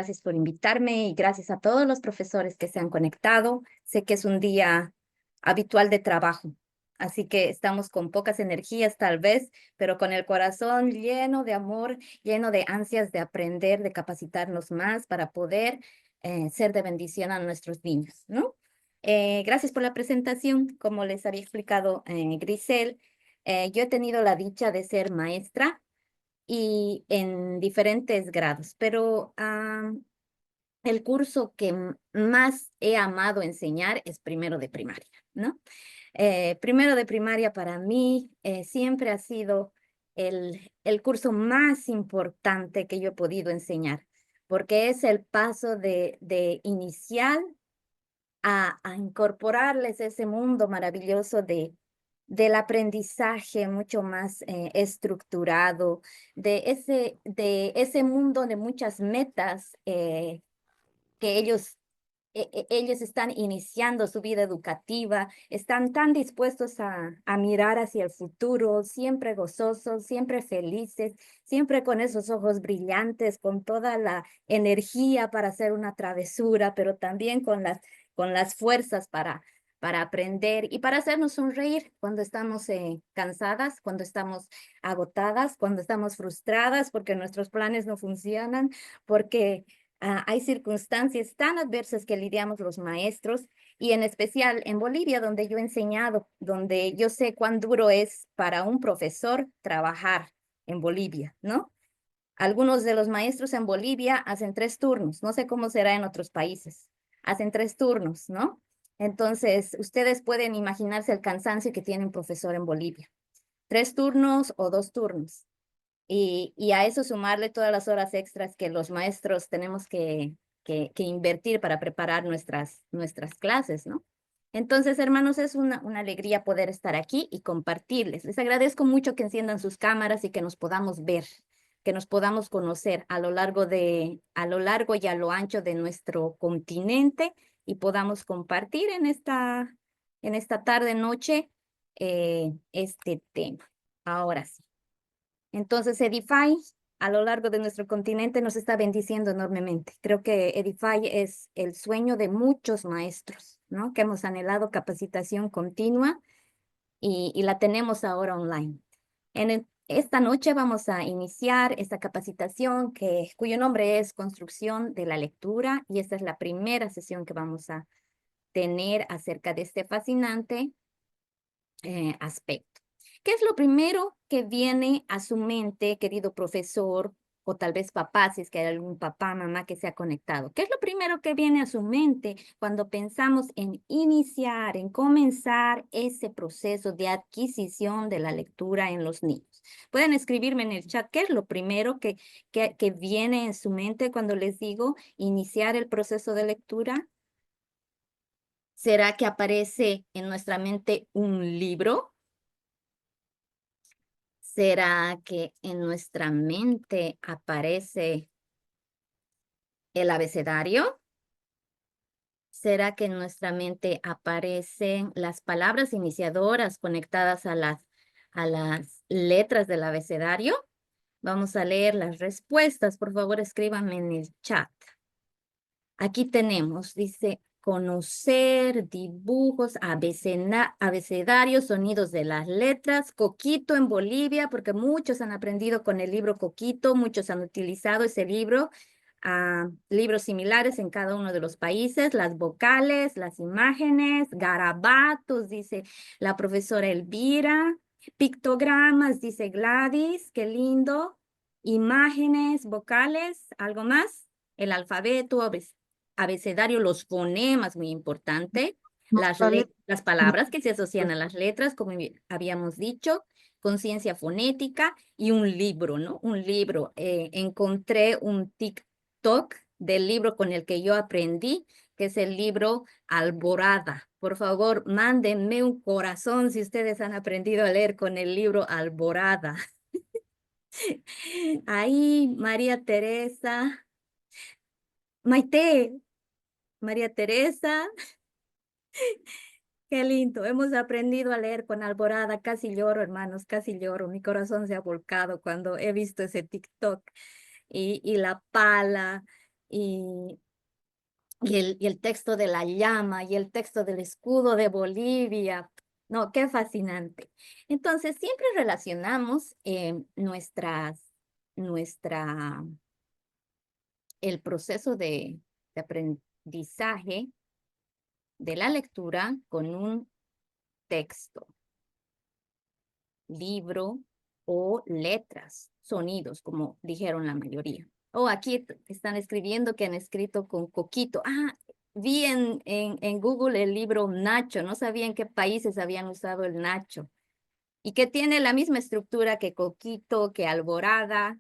gracias por invitarme y gracias a todos los profesores que se han conectado. Sé que es un día habitual de trabajo, así que estamos con pocas energías tal vez, pero con el corazón lleno de amor, lleno de ansias de aprender, de capacitarnos más para poder ser de bendición a nuestros niños, ¿no? Gracias por la presentación. Como les había explicado Grisel, yo he tenido la dicha de ser maestra y en diferentes grados, pero el curso que más he amado enseñar es primero de primaria, ¿no? Primero de primaria para mí siempre ha sido el curso más importante que yo he podido enseñar, porque es el paso de inicial a incorporarles ese mundo maravilloso del aprendizaje mucho más estructurado, de ese mundo de muchas metas que ellos están iniciando su vida educativa, están tan dispuestos a mirar hacia el futuro, siempre gozosos, siempre felices, siempre con esos ojos brillantes, con toda la energía para hacer una travesura, pero también con las fuerzas para aprender y para hacernos sonreír cuando estamos cansadas, cuando estamos agotadas, cuando estamos frustradas porque nuestros planes no funcionan, porque hay circunstancias tan adversas que lidiamos los maestros y en especial en Bolivia, donde yo he enseñado, donde yo sé cuán duro es para un profesor trabajar en Bolivia, ¿no? Algunos de los maestros en Bolivia hacen 3 turnos, no sé cómo será en otros países, hacen 3 turnos, ¿no? Entonces, ustedes pueden imaginarse el cansancio que tiene un profesor en Bolivia. 3 turnos o 2 turnos. Y a eso sumarle todas las horas extras que los maestros tenemos que invertir para preparar nuestras clases, ¿no? Entonces, hermanos, es una alegría poder estar aquí y compartirles. Les agradezco mucho que enciendan sus cámaras y que nos podamos ver, que nos podamos conocer a lo largo y a lo ancho de nuestro continente y podamos compartir en esta tarde, noche, este tema. Ahora sí. Entonces, Edify a lo largo de nuestro continente nos está bendiciendo enormemente. Creo que Edify es el sueño de muchos maestros, ¿no? Que hemos anhelado capacitación continua y la tenemos ahora online. Esta noche vamos a iniciar esta capacitación cuyo nombre es Construcción de la Lectura y esta es la primera sesión que vamos a tener acerca de este fascinante aspecto. ¿Qué es lo primero que viene a su mente, querido profesor, o tal vez papá, si es que hay algún papá, mamá que se ha conectado? ¿Qué es lo primero que viene a su mente cuando pensamos en iniciar, en comenzar ese proceso de adquisición de la lectura en los niños? Pueden escribirme en el chat qué es lo primero que viene en su mente cuando les digo iniciar el proceso de lectura. ¿Será que aparece en nuestra mente un libro? ¿Será que en nuestra mente aparece el abecedario? ¿Será que en nuestra mente aparecen las palabras iniciadoras conectadas a las letras del abecedario? Vamos a leer las respuestas. Por favor, escríbanme en el chat. Aquí tenemos, dice, conocer, dibujos, abecedarios, sonidos de las letras, Coquito en Bolivia, porque muchos han aprendido con el libro Coquito, muchos han utilizado ese libro, libros similares en cada uno de los países, las vocales, las imágenes, garabatos, dice la profesora Elvira, pictogramas, dice Gladys, qué lindo, imágenes, vocales, ¿algo más? El alfabeto, abecedario, los fonemas, muy importante, Vale. las palabras que se asocian a las letras, como habíamos dicho, conciencia fonética y un libro, ¿no? Un libro. Encontré un TikTok del libro con el que yo aprendí, que es el libro Alborada. Por favor, mándenme un corazón si ustedes han aprendido a leer con el libro Alborada. Ahí, María Teresa. Maite, María Teresa, qué lindo. Hemos aprendido a leer con Alborada. Casi lloro, hermanos, casi lloro. Mi corazón se ha volcado cuando he visto ese TikTok y la pala. y, y el texto de la llama y el texto del escudo de Bolivia. No, qué fascinante. Entonces, siempre relacionamos nuestra, el proceso de aprendizaje de la lectura con un texto, libro o letras, sonidos, como dijeron la mayoría. Oh, aquí están escribiendo que han escrito con coquito. Ah, vi en Google el libro Nacho. No sabía en qué países habían usado el Nacho. Y que tiene la misma estructura que coquito, que alborada,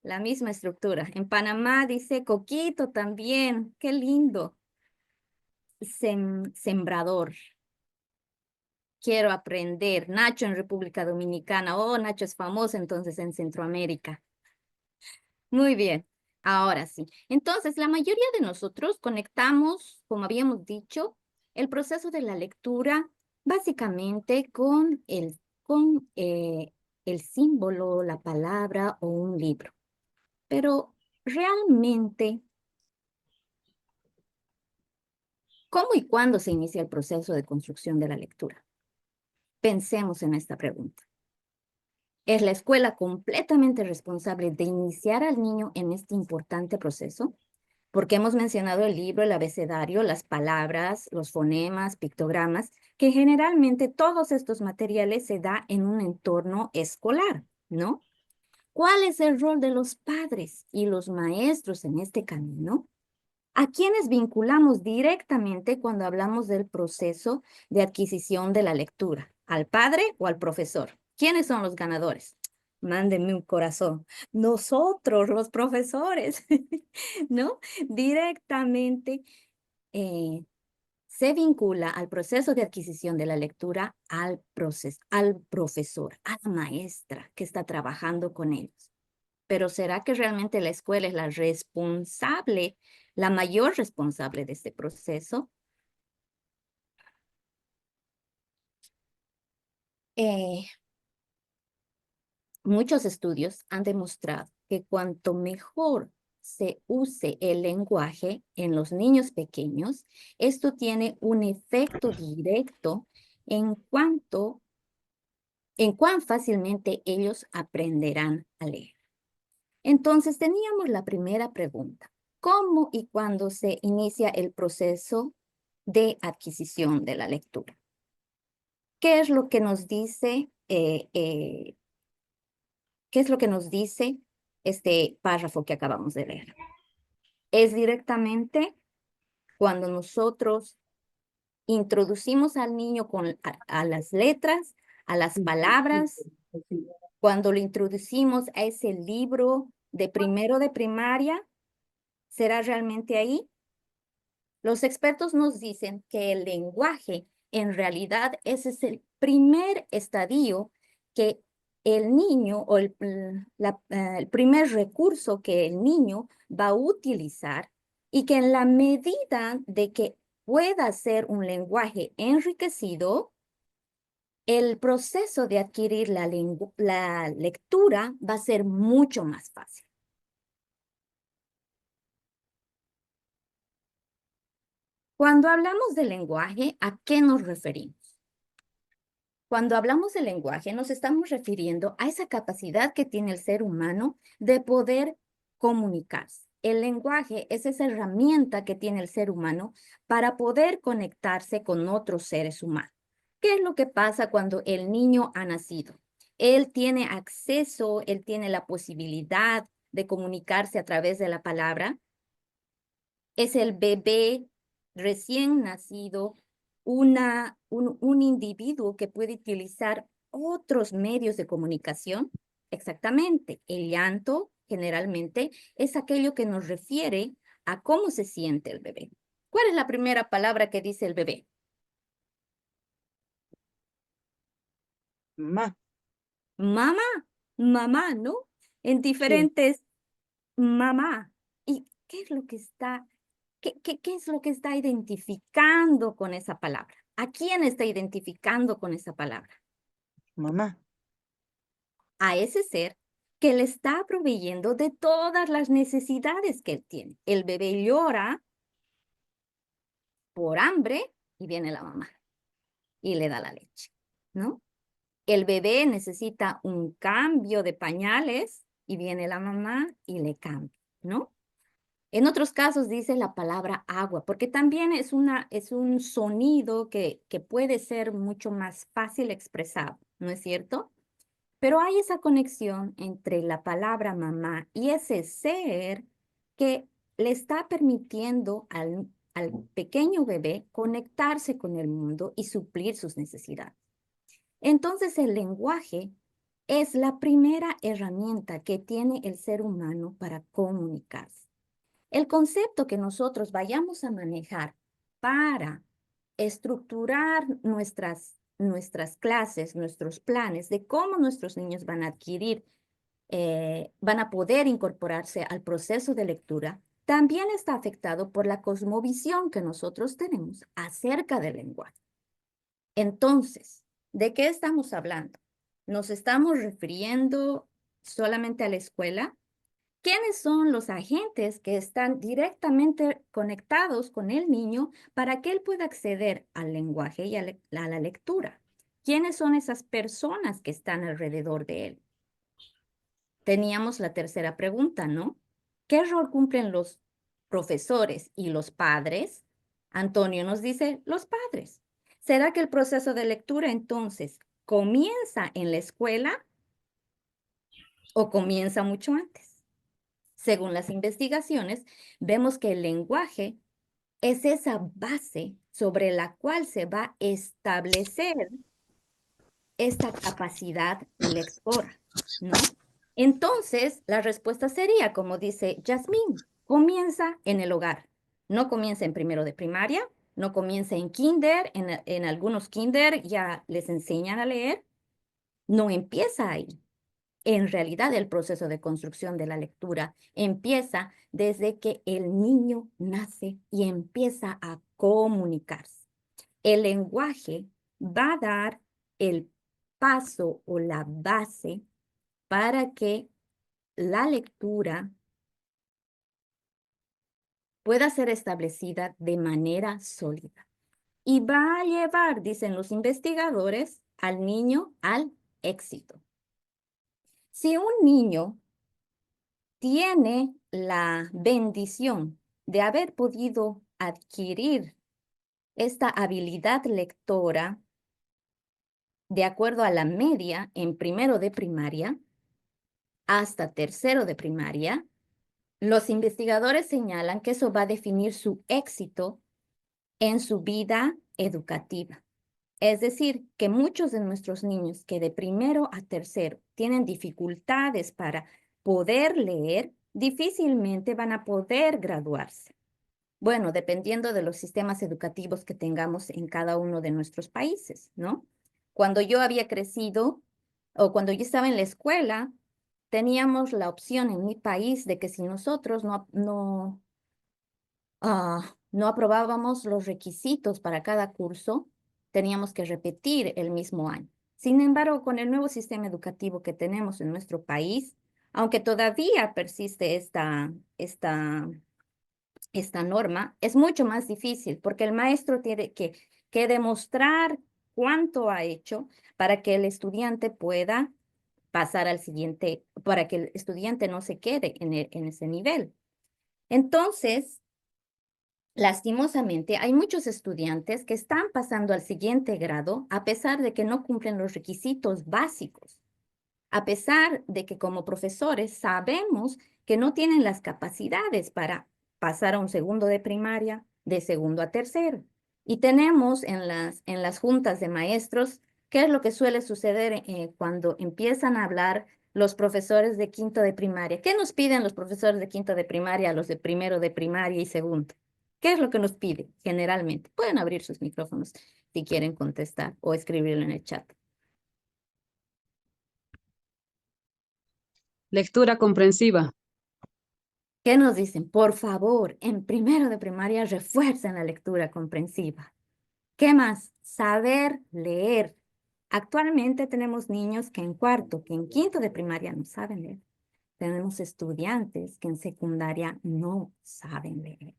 la misma estructura. En Panamá dice coquito también. Qué lindo. Sembrador. Quiero aprender. Nacho en República Dominicana. Oh, Nacho es famoso entonces en Centroamérica. Muy bien. Ahora sí. Entonces, la mayoría de nosotros conectamos, como habíamos dicho, el proceso de la lectura básicamente con el símbolo, la palabra o un libro. Pero realmente, ¿cómo y cuándo se inicia el proceso de construcción de la lectura? Pensemos en esta pregunta. ¿Es la escuela completamente responsable de iniciar al niño en este importante proceso? Porque hemos mencionado el libro, el abecedario, las palabras, los fonemas, pictogramas, que generalmente todos estos materiales se da en un entorno escolar, ¿no? ¿Cuál es el rol de los padres y los maestros en este camino? ¿A quiénes vinculamos directamente cuando hablamos del proceso de adquisición de la lectura? ¿Al padre o al profesor? ¿Quiénes son los ganadores? Mándenme un corazón. Nosotros, los profesores, ¿no? Directamente se vincula al proceso de adquisición de la lectura al profesor, a la maestra que está trabajando con ellos. Pero ¿será que realmente la escuela es la responsable, la mayor responsable de este proceso? Eh, Muchos estudios han demostrado que cuanto mejor se use el lenguaje en los niños pequeños, esto tiene un efecto directo en cuán fácilmente ellos aprenderán a leer. Entonces teníamos la primera pregunta. ¿Cómo y cuándo se inicia el proceso de adquisición de la lectura? ¿Qué es lo que nos dice, qué es lo que nos dice este párrafo que acabamos de leer? Es directamente cuando nosotros introducimos al niño a las letras, a las palabras, cuando lo introducimos a ese libro de primero de primaria. ¿Será realmente ahí? Los expertos nos dicen que el lenguaje, en realidad, ese es el primer estadio que el niño o el primer recurso que el niño va a utilizar y que en la medida de que pueda ser un lenguaje enriquecido, el proceso de adquirir la lectura va a ser mucho más fácil. Cuando hablamos de lenguaje, ¿a qué nos referimos? Cuando hablamos de lenguaje, nos estamos refiriendo a esa capacidad que tiene el ser humano de poder comunicarse. El lenguaje es esa herramienta que tiene el ser humano para poder conectarse con otros seres humanos. ¿Qué es lo que pasa cuando el niño ha nacido? Él tiene acceso, él tiene la posibilidad de comunicarse a través de la palabra. Es el bebé recién nacido, un individuo que puede utilizar otros medios de comunicación. Exactamente, el llanto generalmente es aquello que nos refiere a cómo se siente el bebé. ¿Cuál es la primera palabra que dice el bebé? Mamá, Mamá, mamá, ¿no? En sí, diferentes mamá. ¿Y qué es lo que está qué es lo que está identificando con esa palabra? ¿A quién está identificando con esa palabra? mamá, A ese ser que le está proveyendo de todas las necesidades que él tiene. El bebé llora por hambre y viene la mamá y le da la leche, ¿no? El bebé necesita un cambio de pañales y viene la mamá y le cambia, ¿no? En otros casos dice la palabra agua, porque también es un sonido que puede ser mucho más fácil expresado, ¿no es cierto? Pero hay esa conexión entre la palabra mamá y ese ser que le está permitiendo al pequeño bebé conectarse con el mundo y suplir sus necesidades. Entonces el lenguaje es la primera herramienta que tiene el ser humano para comunicarse. El concepto que nosotros vayamos a manejar para estructurar nuestras clases, nuestros planes de cómo nuestros niños van a adquirir, van a poder incorporarse al proceso de lectura, también está afectado por la cosmovisión que nosotros tenemos acerca del lenguaje. Entonces, ¿de qué estamos hablando? ¿Nos estamos refiriendo solamente a la escuela? ¿Quiénes son los agentes que están directamente conectados con el niño para que él pueda acceder al lenguaje y a la lectura? ¿Quiénes son esas personas que están alrededor de él? Teníamos la tercera pregunta, ¿no? ¿Qué rol cumplen los profesores y los padres? Antonio nos dice, los padres. ¿Será que el proceso de lectura entonces comienza en la escuela o comienza mucho antes? Según las investigaciones, vemos que el lenguaje es esa base sobre la cual se va a establecer esta capacidad lectora, ¿no? Entonces, la respuesta sería, como dice Yasmín, comienza en el hogar. No comienza en primero de primaria, no comienza en kinder, en algunos kinder ya les enseñan a leer, no empieza ahí. En realidad, el proceso de construcción de la lectura empieza desde que el niño nace y empieza a comunicarse. El lenguaje va a dar el paso o la base para que la lectura pueda ser establecida de manera sólida. Y va a llevar, dicen los investigadores, al niño al éxito. Si un niño tiene la bendición de haber podido adquirir esta habilidad lectora de acuerdo a la media en primero de primaria hasta tercero de primaria, los investigadores señalan que eso va a definir su éxito en su vida educativa. Es decir, que muchos de nuestros niños que de primero a tercero tienen dificultades para poder leer, difícilmente van a poder graduarse. Bueno, dependiendo de los sistemas educativos que tengamos en cada uno de nuestros países, ¿no? Cuando yo había crecido o cuando yo estaba en la escuela, teníamos la opción en mi país de que si nosotros no aprobábamos los requisitos para cada curso, teníamos que repetir el mismo año. Sin embargo, con el nuevo sistema educativo que tenemos en nuestro país, aunque todavía persiste esta norma, es mucho más difícil porque el maestro tiene que demostrar cuánto ha hecho para que el estudiante pueda pasar al siguiente, para que el estudiante no se quede en ese nivel. Entonces, lastimosamente, hay muchos estudiantes que están pasando al siguiente grado a pesar de que no cumplen los requisitos básicos, a pesar de que como profesores sabemos que no tienen las capacidades para pasar a un segundo de primaria, de segundo a tercero. Y tenemos en las juntas de maestros, ¿qué es lo que suele suceder cuando empiezan a hablar los profesores de quinto de primaria? ¿Qué nos piden los profesores de quinto de primaria a los de primero de primaria y segundo? ¿Qué es lo que nos piden generalmente? Pueden abrir sus micrófonos si quieren contestar o escribirlo en el chat. Lectura comprensiva. ¿Qué nos dicen? Por favor, en primero de primaria refuercen la lectura comprensiva. ¿Qué más? Saber leer. Actualmente tenemos niños que en cuarto, que en quinto de primaria no saben leer. tenemos estudiantes que en secundaria no saben leer,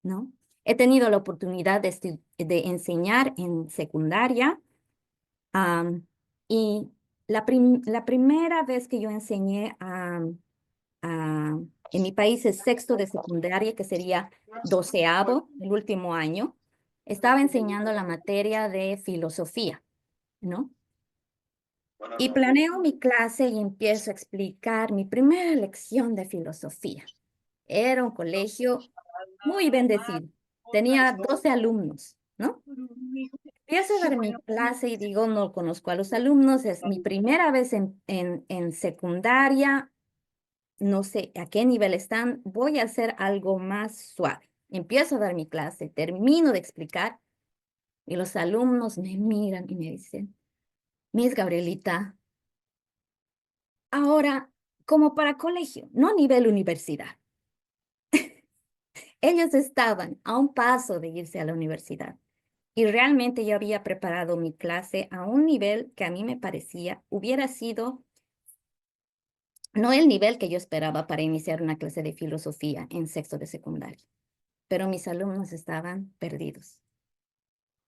¿no? He tenido la oportunidad de enseñar en secundaria y la primera vez que yo enseñé en mi país es sexto de secundaria, que sería doceavo, el último año, estaba enseñando la materia de filosofía, ¿no? Y planeo mi clase y empiezo a explicar mi primera lección de filosofía. Era un colegio muy bendecido. Tenía 12 alumnos, ¿no? Empiezo a dar mi clase y digo, no conozco a los alumnos, es mi primera vez en secundaria, no sé a qué nivel están, voy a hacer algo más suave. Empiezo a dar mi clase, termino de explicar y los alumnos me miran y me dicen, Miss Gabrielita, ahora como para colegio, no nivel universidad. Ellos estaban a un paso de irse a la universidad y realmente yo había preparado mi clase a un nivel que a mí me parecía hubiera sido no el nivel que yo esperaba para iniciar una clase de filosofía en sexto de secundaria, pero mis alumnos estaban perdidos,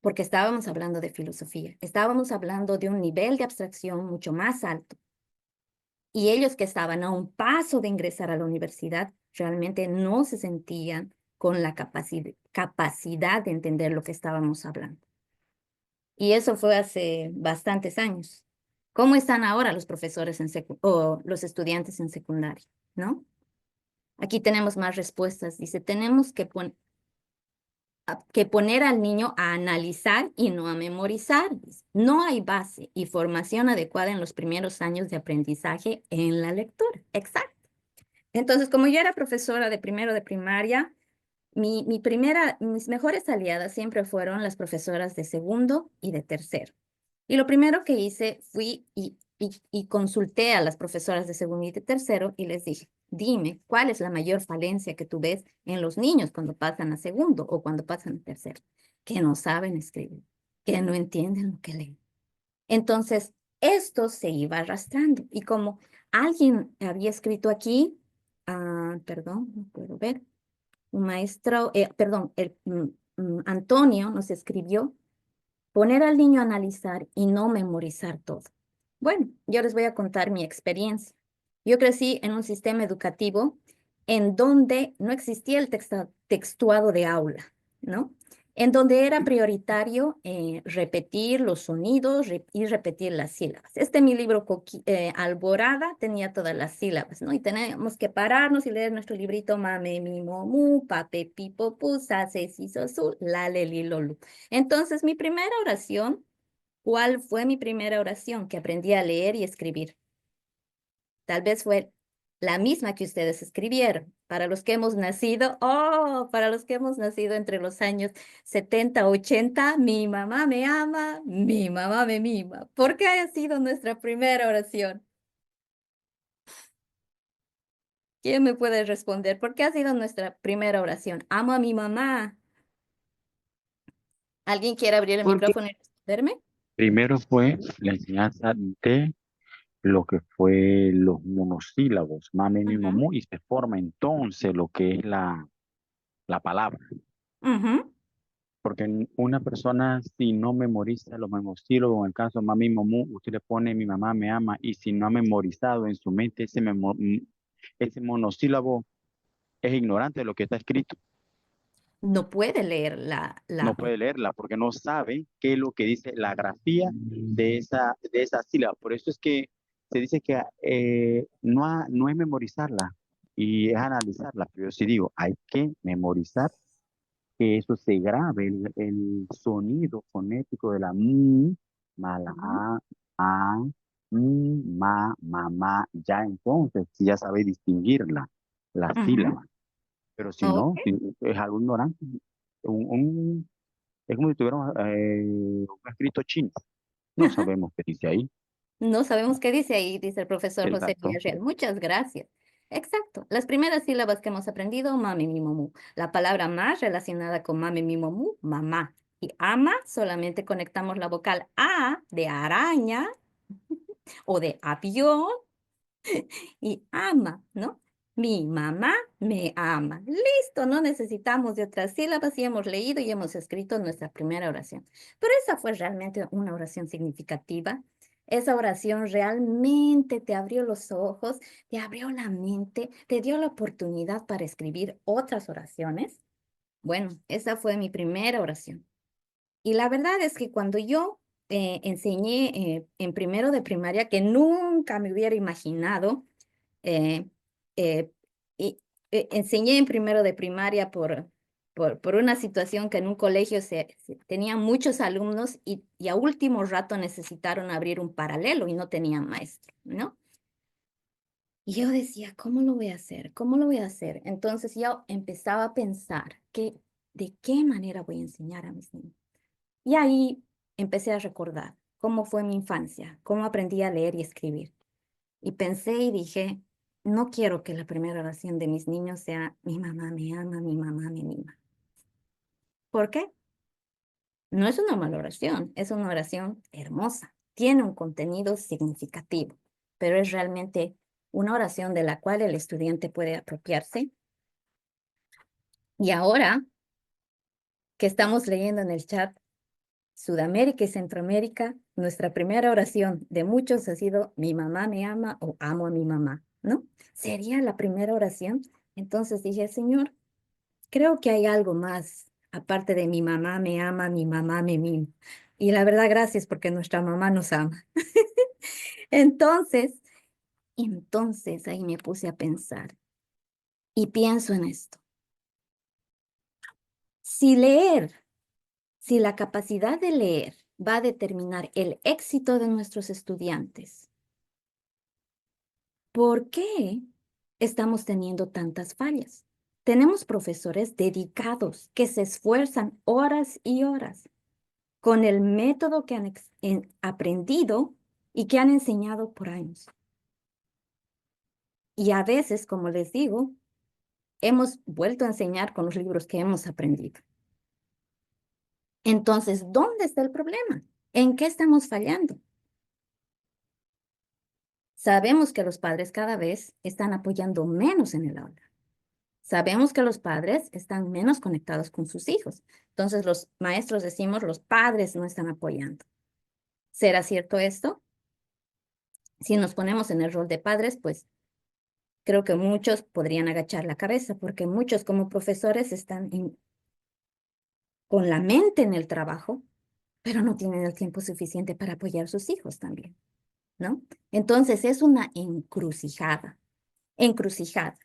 porque estábamos hablando de filosofía, estábamos hablando de un nivel de abstracción mucho más alto, y ellos que estaban a un paso de ingresar a la universidad realmente no se sentían con la capacidad de entender lo que estábamos hablando. Y eso fue hace bastantes años. ¿Cómo están ahora los profesores o los estudiantes en secundaria? ¿No? Aquí tenemos más respuestas. Dice, tenemos que poner al niño a analizar y no a memorizar. Dice, no hay base y formación adecuada en los primeros años de aprendizaje en la lectura. Exacto. Entonces, como yo era profesora de primero de primaria, mis mejores aliadas siempre fueron las profesoras de segundo y de tercero. Y lo primero que hice fui y consulté a las profesoras de segundo y de tercero y les dije, dime, ¿cuál es la mayor falencia que tú ves en los niños cuando pasan a segundo o cuando pasan a tercero? Que no saben escribir, que no entienden lo que leen. Entonces, esto se iba arrastrando. Y como alguien había escrito aquí, perdón, no puedo ver, un maestro, perdón, Antonio nos escribió, poner al niño a analizar y no memorizar todo. Bueno, yo les voy a contar mi experiencia. Yo crecí en un sistema educativo en donde no existía el textuado de aula, ¿no? En donde era prioritario repetir los sonidos y repetir las sílabas. Mi libro Alborada tenía todas las sílabas, ¿no? Y teníamos que pararnos y leer nuestro librito Mame, mi, mu, pape, pipo, pu, sa, se, si, so, su, la, le, li, lo, lu. Entonces, mi primera oración, ¿cuál fue mi primera oración? Que aprendí a leer y escribir. Tal vez fue la misma que ustedes escribieron. Para los que hemos nacido, para los que hemos nacido entre los años 70, 80, mi mamá me ama, mi mamá me mima. ¿Por qué ha sido nuestra primera oración? ¿Quién me puede responder? ¿Por qué ha sido nuestra primera oración? Amo a mi mamá. ¿Alguien quiere abrir el Porque micrófono y responderme? Primero fue la enseñanza de lo que fue los monosílabos, mame, mi, Ujú, mamú, y se forma entonces lo que es la palabra. ujú, Porque una persona, si no memoriza los monosílabos, en el caso mami, mamú, usted le pone mi mamá me ama, y si no ha memorizado en su mente ese monosílabo, es ignorante de lo que está escrito. no puede leer No puede leerla porque no sabe qué es lo que dice la grafía de esa sílaba. Por eso es que se dice que no es memorizarla y es analizarla. Pero yo sí digo, hay que memorizar que eso se grabe, el sonido fonético de la mi, ma, la Ujú, a, mi, ma, ya entonces, si ya sabe distinguirla, la ujú. sílaba. Pero si Ok. no, es algo ignorante. Un, es como si tuviéramos un escrito chino. No sabemos qué dice ahí. No sabemos qué dice ahí, dice el profesor José Exacto. Villarreal. Muchas gracias. Exacto. Las primeras sílabas que hemos aprendido, mami, mi, momu. La palabra más relacionada con mami, mi, momu, mamá. Y ama, solamente conectamos la vocal A de araña o de avión y ama, ¿no? Mi mamá me ama. Listo, no necesitamos de otras sílabas y hemos leído y hemos escrito nuestra primera oración. Pero esa fue realmente una oración significativa. Esa oración realmente te abrió los ojos, te abrió la mente, te dio la oportunidad para escribir otras oraciones. Bueno, esa fue mi primera oración. Y la verdad es que cuando yo enseñé en primero de primaria, que nunca me hubiera imaginado, eh, eh, y, enseñé en primero de primaria por una situación que en un colegio tenían muchos alumnos y a último rato necesitaron abrir un paralelo y no tenían maestro, ¿no? Y yo decía, ¿cómo lo voy a hacer? ¿Cómo lo voy a hacer? Entonces yo empezaba a pensar de qué manera voy a enseñar a mis niños. Y ahí empecé a recordar cómo fue mi infancia, cómo aprendí a leer y escribir. Y pensé y dije, no quiero que la primera oración de mis niños sea mi mamá me ama, mi mamá me mima. ¿Por qué? No es una mala oración, es una oración hermosa, tiene un contenido significativo, pero es realmente una oración de la cual el estudiante puede apropiarse. Y ahora que estamos leyendo en el chat, Sudamérica y Centroamérica, nuestra primera oración de muchos ha sido mi mamá me ama o amo a mi mamá, ¿no? Sería la primera oración. Entonces dije, Señor, creo que hay algo más aparte de mi mamá me ama, mi mamá me mima. Y la verdad, gracias porque nuestra mamá nos ama. Entonces, entonces ahí me puse a pensar y pienso en esto. Si leer, si la capacidad de leer va a determinar el éxito de nuestros estudiantes, ¿por qué estamos teniendo tantas fallas? Tenemos profesores dedicados que se esfuerzan horas y horas con el método que han aprendido y que han enseñado por años. Y a veces, como les digo, hemos vuelto a enseñar con los libros que hemos aprendido. Entonces, ¿dónde está el problema? ¿En qué estamos fallando? Sabemos que los padres cada vez están apoyando menos en el aula. Sabemos que los padres están menos conectados con sus hijos. Entonces, los maestros decimos, los padres no están apoyando. ¿Será cierto esto? Si nos ponemos en el rol de padres, pues creo que muchos podrían agachar la cabeza porque muchos como profesores están con la mente en el trabajo, pero no tienen el tiempo suficiente para apoyar a sus hijos también, ¿no? Entonces es una encrucijada, encrucijada.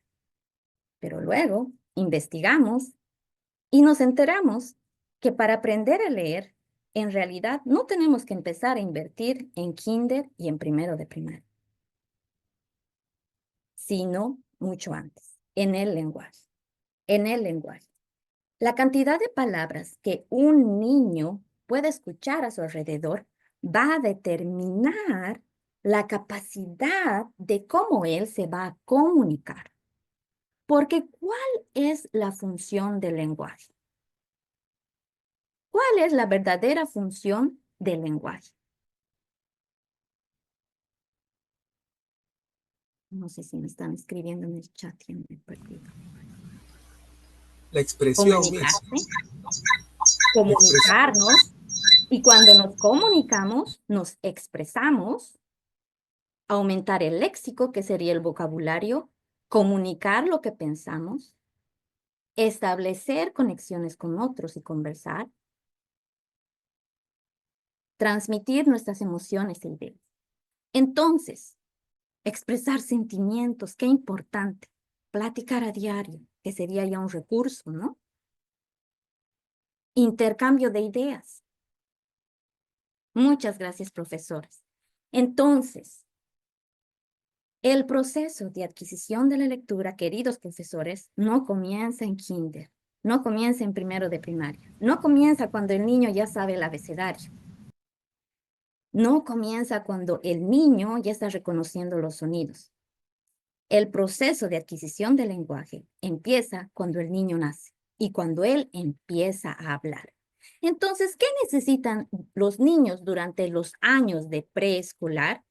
Pero luego investigamos y nos enteramos que para aprender a leer, en realidad no tenemos que empezar a invertir en kinder y en primero de primaria, sino mucho antes, en el lenguaje, en el lenguaje. La cantidad de palabras que un niño puede escuchar a su alrededor va a determinar la capacidad de cómo él se va a comunicar. Porque ¿cuál es la función del lenguaje? ¿Cuál es la verdadera función del lenguaje? No sé si me están escribiendo en el chat, ya me he perdido. La expresión misma. Comunicarse, comunicarnos, y cuando nos comunicamos, nos expresamos, aumentar el léxico, que sería el vocabulario, comunicar lo que pensamos, establecer conexiones con otros y conversar, transmitir nuestras emociones e ideas. Entonces, expresar sentimientos, qué importante. Platicar a diario, que sería ya un recurso, ¿no? Intercambio de ideas. Muchas gracias, profesores. Entonces, el proceso de adquisición de la lectura, queridos profesores, no comienza en kinder, no comienza en primero de primaria, no comienza cuando el niño ya sabe el abecedario, no comienza cuando el niño ya está reconociendo los sonidos. El proceso de adquisición del lenguaje empieza cuando el niño nace y cuando él empieza a hablar. Entonces, ¿qué necesitan los niños durante los años de preescolar?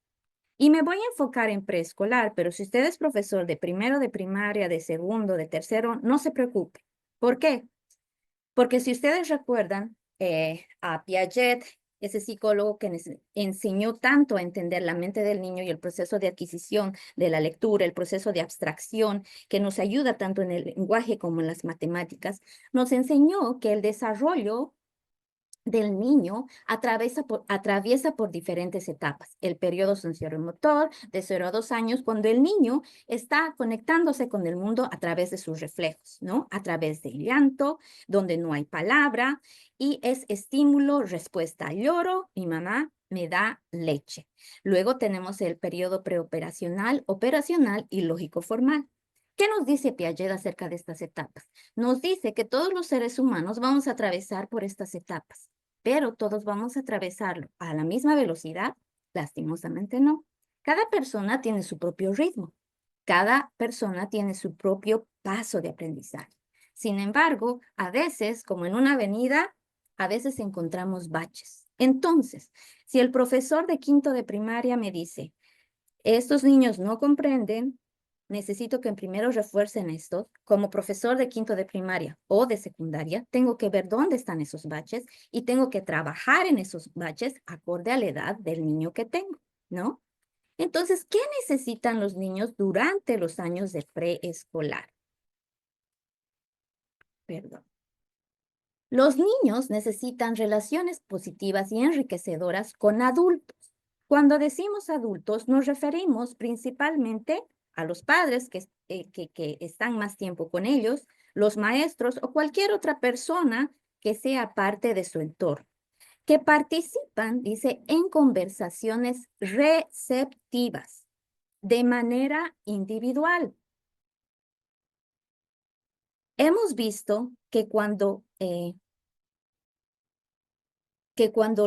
Y me voy a enfocar en preescolar, pero si usted es profesor de primero de primaria, de segundo, de tercero, no se preocupe. ¿Por qué? Porque si ustedes recuerdan a Piaget, ese psicólogo que enseñó tanto a entender la mente del niño y el proceso de adquisición de la lectura, el proceso de abstracción, que nos ayuda tanto en el lenguaje como en las matemáticas, nos enseñó que el desarrollo del niño atraviesa por diferentes etapas. El periodo sensoriimotor de 0 a 2 años, cuando el niño está conectándose con el mundo a través de sus reflejos, ¿no? A través del llanto, donde no hay palabra, y es estímulo, respuesta. Lloro, mi mamá me da leche. Luego tenemos el periodo preoperacional, operacional y lógico-formal. ¿Qué nos dice Piaget acerca de estas etapas? Nos dice que todos los seres humanos vamos a atravesar por estas etapas, pero todos vamos a atravesarlo a la misma velocidad. Lastimosamente no. Cada persona tiene su propio ritmo. Cada persona tiene su propio paso de aprendizaje. Sin embargo, a veces, como en una avenida, a veces encontramos baches. Entonces, si el profesor de quinto de primaria me dice, estos niños no comprenden, necesito que primero refuercen esto. Como profesor de quinto de primaria o de secundaria, tengo que ver dónde están esos baches y tengo que trabajar en esos baches acorde a la edad del niño que tengo, ¿no? Entonces, ¿qué necesitan los niños durante los años de preescolar? Perdón. Los niños necesitan relaciones positivas y enriquecedoras con adultos. Cuando decimos adultos, nos referimos principalmente a los padres que están más tiempo con ellos, los maestros o cualquier otra persona que sea parte de su entorno, que participan, dice, en conversaciones receptivas de manera individual. Hemos visto que cuando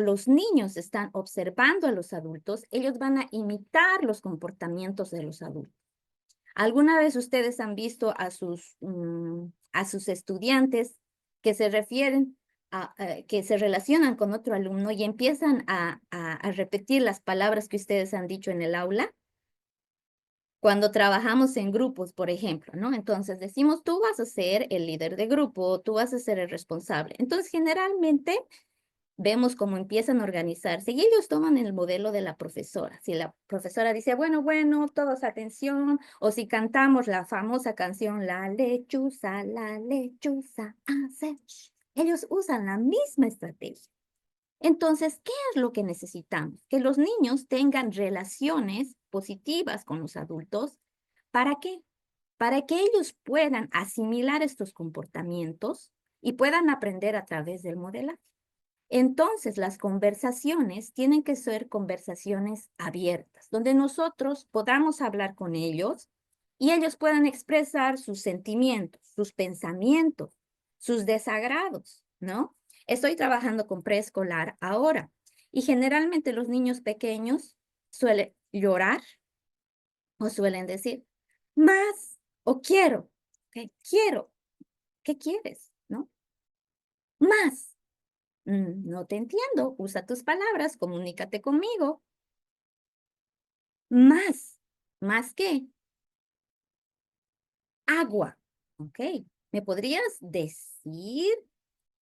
los niños están observando a los adultos, ellos van a imitar los comportamientos de los adultos. ¿Alguna vez ustedes han visto a sus estudiantes que se refieren que se relacionan con otro alumno y empiezan a repetir las palabras que ustedes han dicho en el aula? Cuando trabajamos en grupos, por ejemplo, ¿no? Entonces decimos, tú vas a ser el líder de grupo, tú vas a ser el responsable. Entonces, generalmente vemos cómo empiezan a organizarse y ellos toman el modelo de la profesora. Si la profesora dice, bueno, todos atención, o si cantamos la famosa canción, la lechuza hace, ellos usan la misma estrategia. Entonces, ¿qué es lo que necesitamos? Que los niños tengan relaciones positivas con los adultos. ¿Para qué? Para que ellos puedan asimilar estos comportamientos y puedan aprender a través del modelaje. Entonces, las conversaciones tienen que ser conversaciones abiertas, donde nosotros podamos hablar con ellos y ellos puedan expresar sus sentimientos, sus pensamientos, sus desagrados, ¿no? Estoy trabajando con preescolar ahora y generalmente los niños pequeños suelen llorar o suelen decir, más o quiero, ¿okay? Quiero, ¿qué quieres? ¿No? Más. No te entiendo, usa tus palabras, comunícate conmigo. ¿Más qué? Agua, ¿ok? ¿Me podrías decir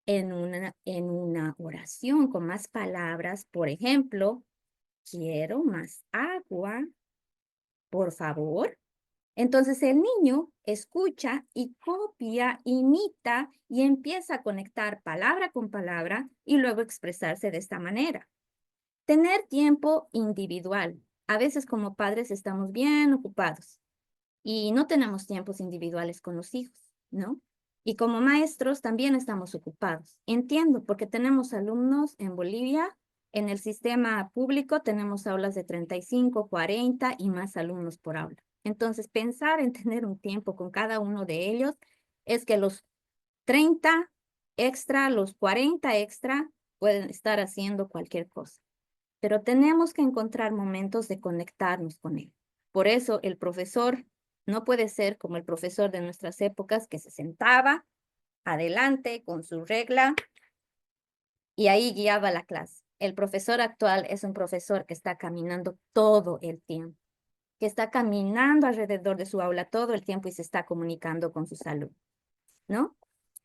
en una oración con más palabras, por ejemplo, quiero más agua, por favor? Entonces el niño escucha y copia, imita y empieza a conectar palabra con palabra y luego expresarse de esta manera. Tener tiempo individual. A veces como padres estamos bien ocupados y no tenemos tiempos individuales con los hijos, ¿no? Y como maestros también estamos ocupados. Entiendo, porque tenemos alumnos en Bolivia, en el sistema público tenemos aulas de 35, 40 y más alumnos por aula. Entonces, pensar en tener un tiempo con cada uno de ellos es que los 30 extra, los 40 extra pueden estar haciendo cualquier cosa. Pero tenemos que encontrar momentos de conectarnos con él. Por eso el profesor no puede ser como el profesor de nuestras épocas que se sentaba adelante con su regla y ahí guiaba la clase. El profesor actual es un profesor que está caminando todo el tiempo, que está caminando alrededor de su aula todo el tiempo y se está comunicando con sus alumnos, ¿no?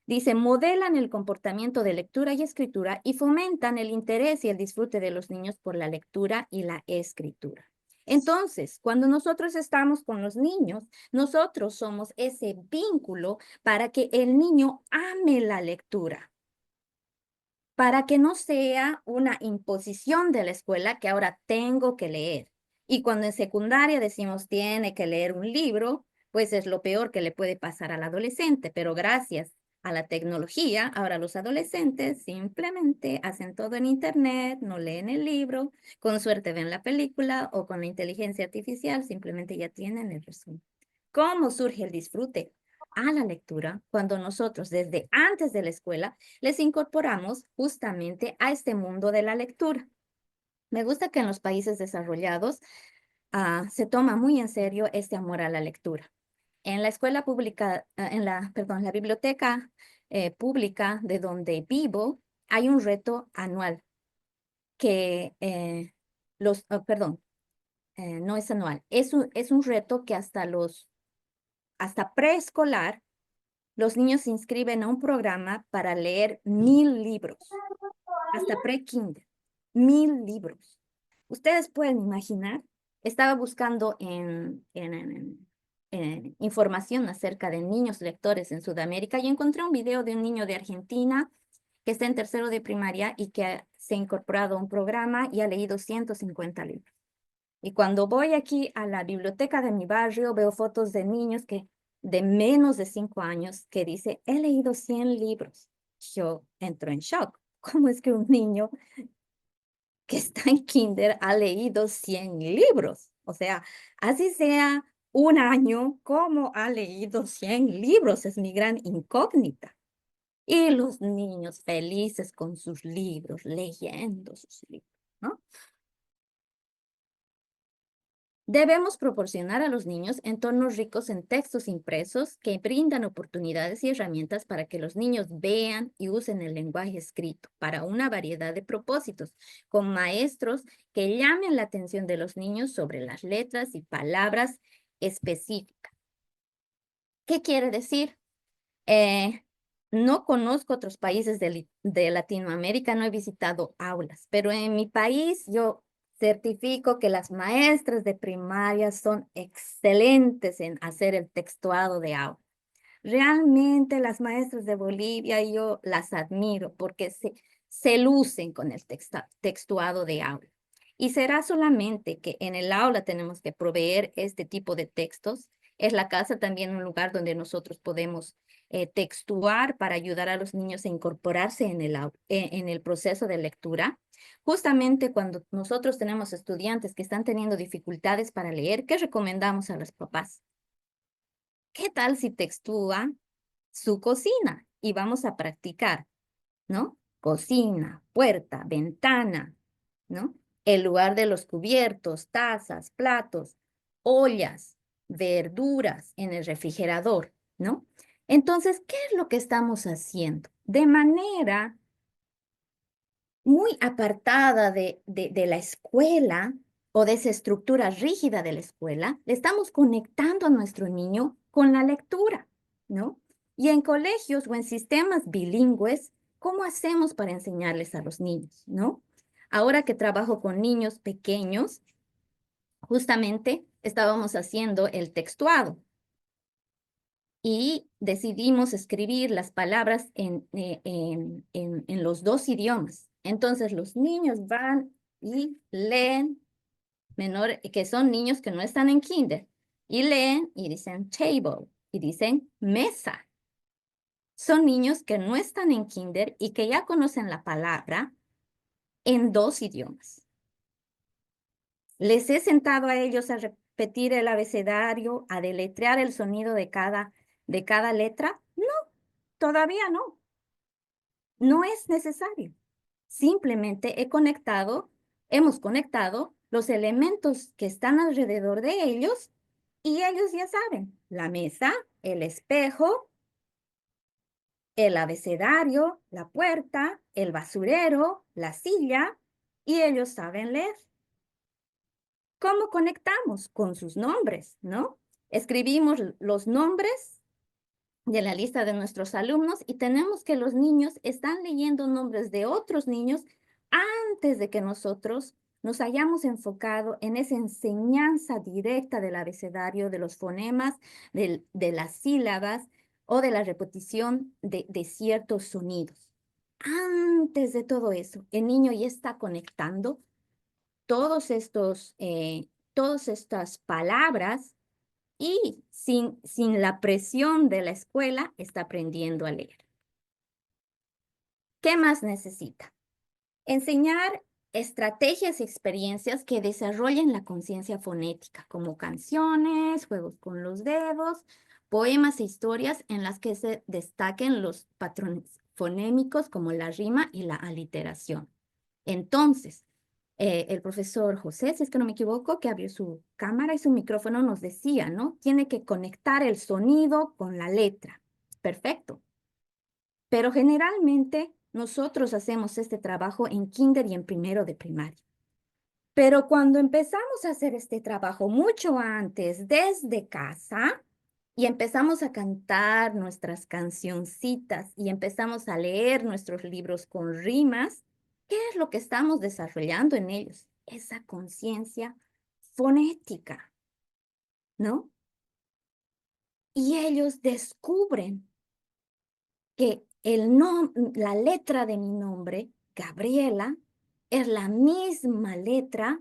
Dice, modelan el comportamiento de lectura y escritura y fomentan el interés y el disfrute de los niños por la lectura y la escritura. Entonces, cuando nosotros estamos con los niños, nosotros somos ese vínculo para que el niño ame la lectura, para que no sea una imposición de la escuela que ahora tengo que leer. Y cuando en secundaria decimos tiene que leer un libro, pues es lo peor que le puede pasar al adolescente, pero gracias a la tecnología, ahora los adolescentes simplemente hacen todo en internet, no leen el libro, con suerte ven la película o con la inteligencia artificial simplemente ya tienen el resumen. ¿Cómo surge el disfrute a la lectura cuando nosotros desde antes de la escuela les incorporamos justamente a este mundo de la lectura? Me gusta que en los países desarrollados se toma muy en serio este amor a la lectura. En la escuela pública, la biblioteca pública de donde vivo, hay un reto anual que no es anual, es un reto que hasta preescolar, los niños se inscriben a un programa para leer 1000 libros, hasta pre-kinder, 1000 libros. Ustedes pueden imaginar, estaba buscando en información acerca de niños lectores en Sudamérica y encontré un video de un niño de Argentina que está en tercero de primaria y que se ha incorporado a un programa y ha leído 150 libros. Y cuando voy aquí a la biblioteca de mi barrio, veo fotos de niños de menos de 5 años que dice, he leído 100 libros. Yo entro en shock. ¿Cómo es que un niño que está en kinder ha leído 100 libros? O sea, así sea un año, ¿cómo ha leído 100 libros? Es mi gran incógnita. Y los niños felices con sus libros, leyendo sus libros, ¿no? Debemos proporcionar a los niños entornos ricos en textos impresos que brindan oportunidades y herramientas para que los niños vean y usen el lenguaje escrito para una variedad de propósitos, con maestros que llamen la atención de los niños sobre las letras y palabras específicas. ¿Qué quiere decir? No conozco otros países de Latinoamérica, no he visitado aulas, pero en mi país yo certifico que las maestras de primaria son excelentes en hacer el textuado de aula. Realmente las maestras de Bolivia yo las admiro porque se lucen con el textuado de aula. Y será solamente que en el aula tenemos que proveer este tipo de textos. Es la casa también un lugar donde nosotros podemos textuar para ayudar a los niños a incorporarse en el proceso de lectura. Justamente cuando nosotros tenemos estudiantes que están teniendo dificultades para leer, ¿qué recomendamos a los papás? ¿Qué tal si textúa su cocina? Y vamos a practicar, ¿no? Cocina, puerta, ventana, ¿no? El lugar de los cubiertos, tazas, platos, ollas, verduras en el refrigerador, ¿no? Entonces, ¿qué es lo que estamos haciendo? De manera muy apartada de la escuela o de esa estructura rígida de la escuela, le estamos conectando a nuestro niño con la lectura, ¿no? Y en colegios o en sistemas bilingües, ¿cómo hacemos para enseñarles a los niños, ¿no? Ahora que trabajo con niños pequeños, justamente estábamos haciendo el textuado y decidimos escribir las palabras en los dos idiomas. Entonces los niños van y leen, que son niños que no están en kinder, y leen y dicen table, y dicen mesa. Son niños que no están en kinder y que ya conocen la palabra en dos idiomas. ¿Les he sentado a ellos a repetir el abecedario, a deletrear el sonido de cada letra? No, todavía no. No es necesario. Simplemente hemos conectado los elementos que están alrededor de ellos y ellos ya saben, la mesa, el espejo, el abecedario, la puerta, el basurero, la silla, y ellos saben leer. ¿Cómo conectamos? Con sus nombres, ¿no? Escribimos los nombres de la lista de nuestros alumnos y tenemos que los niños están leyendo nombres de otros niños antes de que nosotros nos hayamos enfocado en esa enseñanza directa del abecedario, de los fonemas, de las sílabas o de la repetición de ciertos sonidos. Antes de todo eso, el niño ya está conectando todas estas palabras y sin la presión de la escuela está aprendiendo a leer. ¿Qué más necesita? Enseñar estrategias y experiencias que desarrollen la conciencia fonética, como canciones, juegos con los dedos, poemas e historias en las que se destaquen los patrones fonémicos como la rima y la aliteración. Entonces, el profesor José, si es que no me equivoco, que abrió su cámara y su micrófono, nos decía, ¿no? Tiene que conectar el sonido con la letra. Perfecto. Pero generalmente nosotros hacemos este trabajo en kinder y en primero de primaria. Pero cuando empezamos a hacer este trabajo mucho antes, desde casa, y empezamos a cantar nuestras cancioncitas y empezamos a leer nuestros libros con rimas, ¿qué es lo que estamos desarrollando en ellos? Esa conciencia fonética, ¿no? Y ellos descubren que la letra de mi nombre, Gabriela, es la misma letra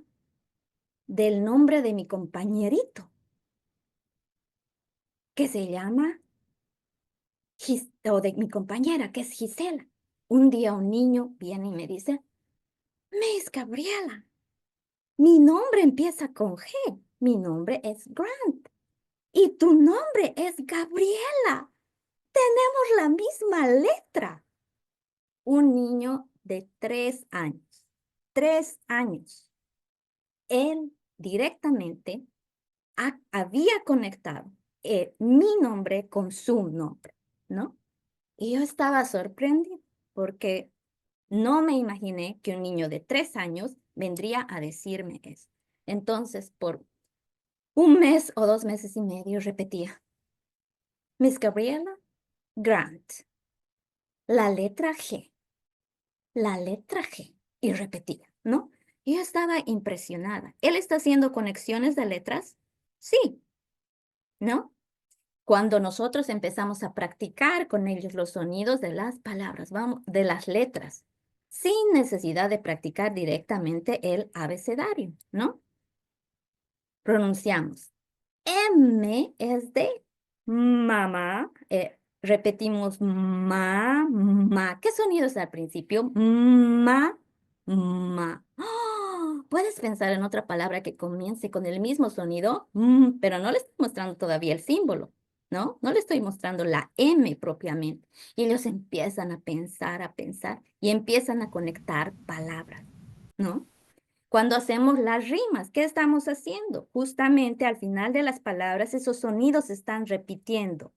del nombre de mi compañerito, que se llama, o de mi compañera, que es Gisela. Un día un niño viene y me dice, Miss Gabriela, mi nombre empieza con G, mi nombre es Grant, y tu nombre es Gabriela. Tenemos la misma letra. Un niño de 3 años. 3 años. Él directamente había conectado mi nombre con su nombre, ¿no? Y yo estaba sorprendida porque no me imaginé que un niño de 3 años vendría a decirme eso. Entonces, por 1 mes o 2 meses y medio repetía, Miss Gabriela Grant, la letra G, la letra G, y repetía, ¿no? Y yo estaba impresionada. ¿Él está haciendo conexiones de letras? Sí, ¿no? Cuando nosotros empezamos a practicar con ellos los sonidos de las palabras, vamos, de las letras, sin necesidad de practicar directamente el abecedario, ¿no? Pronunciamos. M es de mamá. Repetimos ma. ¿Qué sonido es al principio? Ma. ¡Ah! ¿Puedes pensar en otra palabra que comience con el mismo sonido? Pero no le estoy mostrando todavía el símbolo, ¿no? No le estoy mostrando la M propiamente. Y ellos empiezan a pensar y empiezan a conectar palabras, ¿no? Cuando hacemos las rimas, ¿qué estamos haciendo? Justamente al final de las palabras, esos sonidos se están repitiendo.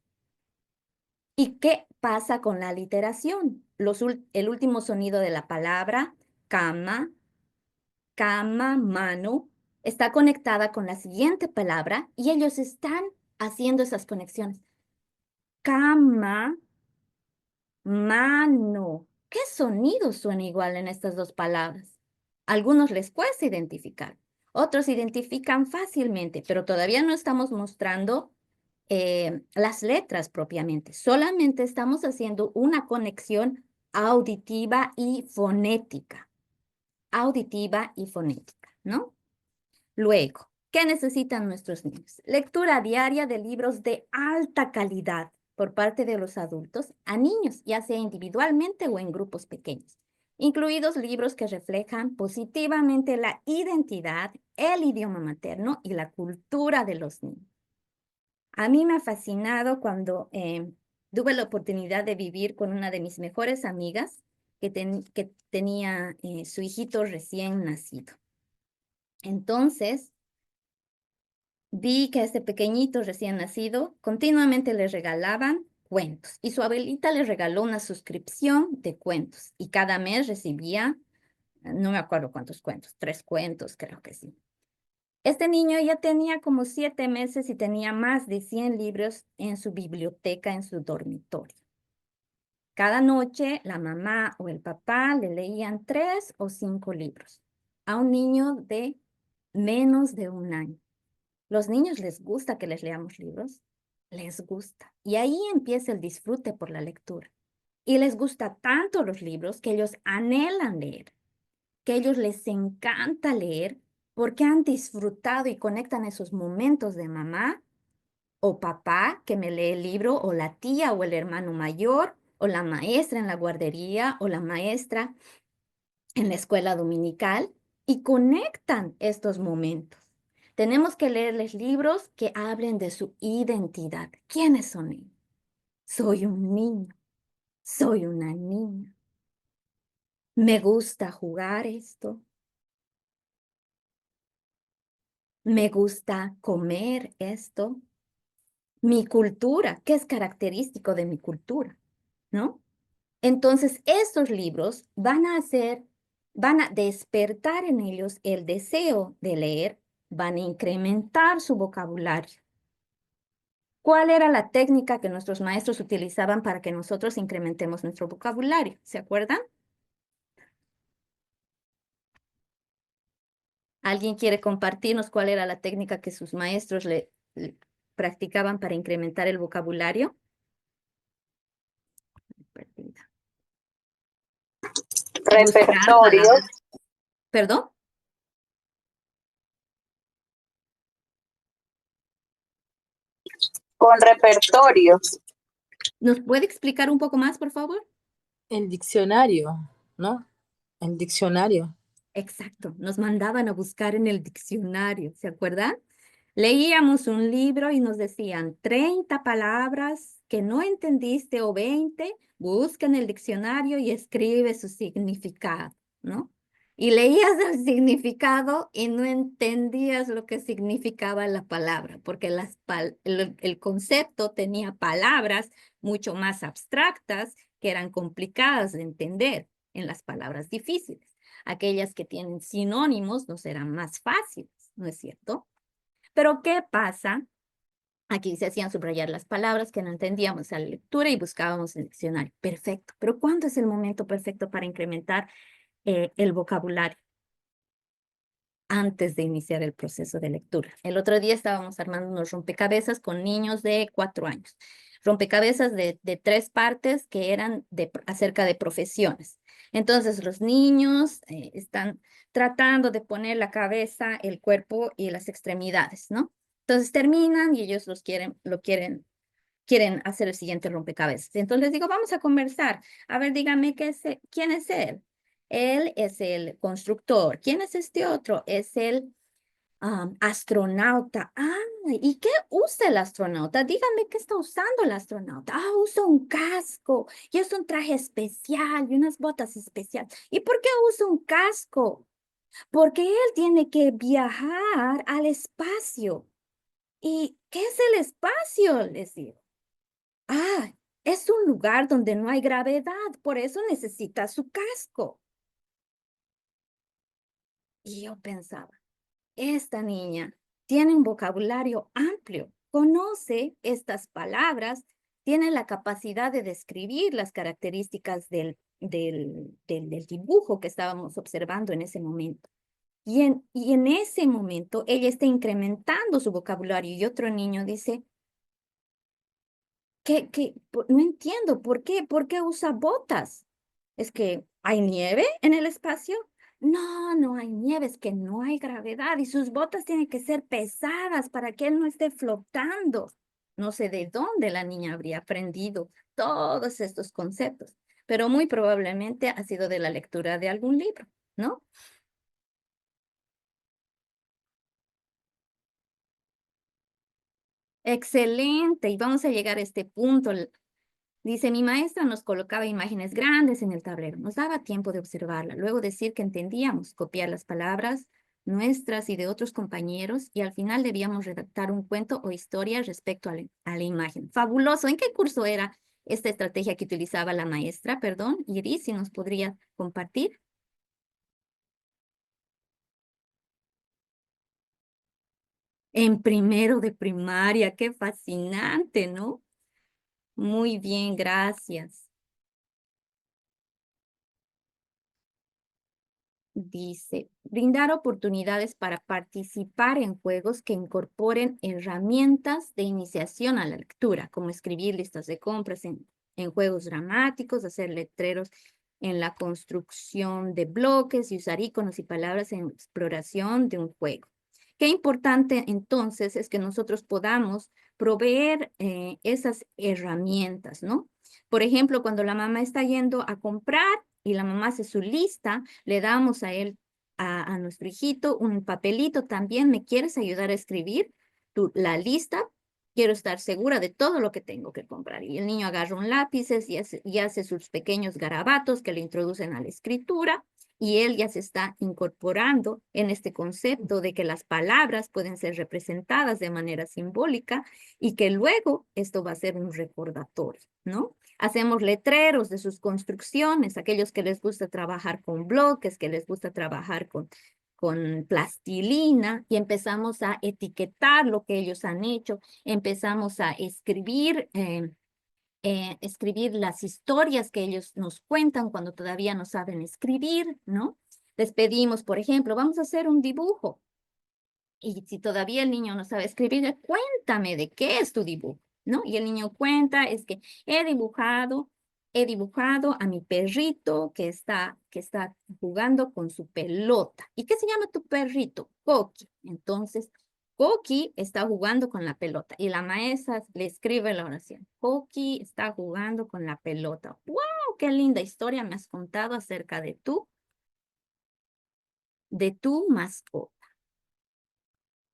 ¿Y qué pasa con la aliteración? El último sonido de la palabra, cama, mano, está conectada con la siguiente palabra y ellos están haciendo esas conexiones. Cama, mano. ¿Qué sonidos suena igual en estas dos palabras? Algunos les cuesta identificar, otros identifican fácilmente, pero todavía no estamos mostrando las letras propiamente. Solamente estamos haciendo una conexión auditiva y fonética. Auditiva y fonética, ¿no? Luego, ¿qué necesitan nuestros niños? Lectura diaria de libros de alta calidad por parte de los adultos a niños, ya sea individualmente o en grupos pequeños, incluidos libros que reflejan positivamente la identidad, el idioma materno y la cultura de los niños. A mí me ha fascinado cuando tuve la oportunidad de vivir con una de mis mejores amigas que tenía su hijito recién nacido. Entonces, vi que a este pequeñito recién nacido continuamente le regalaban cuentos y su abuelita le regaló una suscripción de cuentos y cada mes recibía no me acuerdo cuántos cuentos, 3 cuentos, creo que sí. Este niño ya tenía como 7 meses y tenía más de 100 libros en su biblioteca, en su dormitorio. Cada noche la mamá o el papá le leían 3 o 5 libros a un niño de menos de 1 año. ¿Los niños les gusta que les leamos libros? Les gusta. Y ahí empieza el disfrute por la lectura. Y les gusta tanto los libros que ellos anhelan leer, que a ellos les encanta leer porque han disfrutado y conectan esos momentos de mamá o papá que me lee el libro, o la tía o el hermano mayor, o la maestra en la guardería, o la maestra en la escuela dominical, y conectan estos momentos. Tenemos que leerles libros que hablen de su identidad. ¿Quiénes son ellos? Soy un niño, soy una niña. Me gusta jugar esto. Me gusta comer esto. Mi cultura, ¿qué es característico de mi cultura? ¿No? Entonces, estos libros van a despertar en ellos el deseo de leer, van a incrementar su vocabulario. ¿Cuál era la técnica que nuestros maestros utilizaban para que nosotros incrementemos nuestro vocabulario? ¿Se acuerdan? ¿Alguien quiere compartirnos cuál era la técnica que sus maestros le practicaban para incrementar el vocabulario? Perdida. Buscar Repertorio, palabras. ¿Perdón? con repertorio. ¿Nos puede explicar un poco más, por favor? El diccionario, ¿no? El diccionario. Exacto, nos mandaban a buscar en el diccionario, ¿se acuerdan? Leíamos un libro y nos decían 30 palabras que no entendiste o 20, busca en el diccionario y escribe su significado, ¿no? Y leías el significado y no entendías lo que significaba la palabra, porque el concepto tenía palabras mucho más abstractas que eran complicadas de entender en las palabras difíciles. Aquellas que tienen sinónimos nos serán más fáciles, ¿no es cierto? Pero ¿qué pasa? Aquí se hacían subrayar las palabras que no entendíamos a la lectura y buscábamos el diccionario. Perfecto. Pero ¿cuándo es el momento perfecto para incrementar el vocabulario? Antes de iniciar el proceso de lectura. El otro día estábamos armando unos rompecabezas con niños de 4 años. Rompecabezas de 3 partes que eran acerca de profesiones. Entonces los niños están tratando de poner la cabeza, el cuerpo y las extremidades, ¿no? Entonces terminan y ellos quieren hacer el siguiente rompecabezas. Entonces les digo, vamos a conversar. A ver, dígame quién es él. Él es el constructor. ¿Quién es este otro? Es el astronauta. Ah, ¿y qué usa el astronauta? Dígame qué está usando el astronauta. Ah, usa un casco y es un traje especial y unas botas especiales. ¿Y por qué usa un casco? Porque él tiene que viajar al espacio. ¿Y qué es el espacio? Les digo. Ah, es un lugar donde no hay gravedad, por eso necesita su casco. Y yo pensaba, esta niña tiene un vocabulario amplio, conoce estas palabras, tiene la capacidad de describir las características del dibujo que estábamos observando en ese momento. Y en ese momento ella está incrementando su vocabulario y otro niño dice, no entiendo, ¿por qué usa botas? ¿Es que hay nieve en el espacio? No, no hay nieve, es que no hay gravedad y sus botas tienen que ser pesadas para que él no esté flotando. No sé de dónde la niña habría aprendido todos estos conceptos, pero muy probablemente ha sido de la lectura de algún libro, ¿no? Excelente, y vamos a llegar a este punto. Dice, mi maestra nos colocaba imágenes grandes en el tablero, nos daba tiempo de observarla, luego decir que entendíamos, copiar las palabras nuestras y de otros compañeros y al final debíamos redactar un cuento o historia respecto a la imagen. Fabuloso. ¿En qué curso era esta estrategia que utilizaba la maestra? Perdón, Iris, si nos podría compartir. En primero de primaria, qué fascinante, ¿no? Muy bien, gracias. Dice, brindar oportunidades para participar en juegos que incorporen herramientas de iniciación a la lectura, como escribir listas de compras en juegos dramáticos, hacer letreros en la construcción de bloques y usar iconos y palabras en exploración de un juego. Qué importante entonces es que nosotros podamos proveer esas herramientas, ¿no? Por ejemplo, cuando la mamá está yendo a comprar y la mamá hace su lista, le damos a él, a nuestro hijito, un papelito también. ¿Me quieres ayudar a escribir la lista? Quiero estar segura de todo lo que tengo que comprar. Y el niño agarra un lápiz y hace sus pequeños garabatos que le introducen a la escritura. Y él ya se está incorporando en este concepto de que las palabras pueden ser representadas de manera simbólica y que luego esto va a ser un recordatorio, ¿no? Hacemos letreros de sus construcciones, aquellos que les gusta trabajar con bloques, que les gusta trabajar con plastilina, y empezamos a etiquetar lo que ellos han hecho, empezamos a escribir las historias que ellos nos cuentan cuando todavía no saben escribir, ¿no? Les pedimos, por ejemplo, vamos a hacer un dibujo. Y si todavía el niño no sabe escribir, cuéntame de qué es tu dibujo, ¿no? Y el niño cuenta, es que he dibujado a mi perrito que está jugando con su pelota. ¿Y qué se llama tu perrito? Coqui. Entonces, Coqui está jugando con la pelota. Y la maestra le escribe la oración. Coqui está jugando con la pelota. ¡Wow! ¡Qué linda historia me has contado acerca de tu mascota!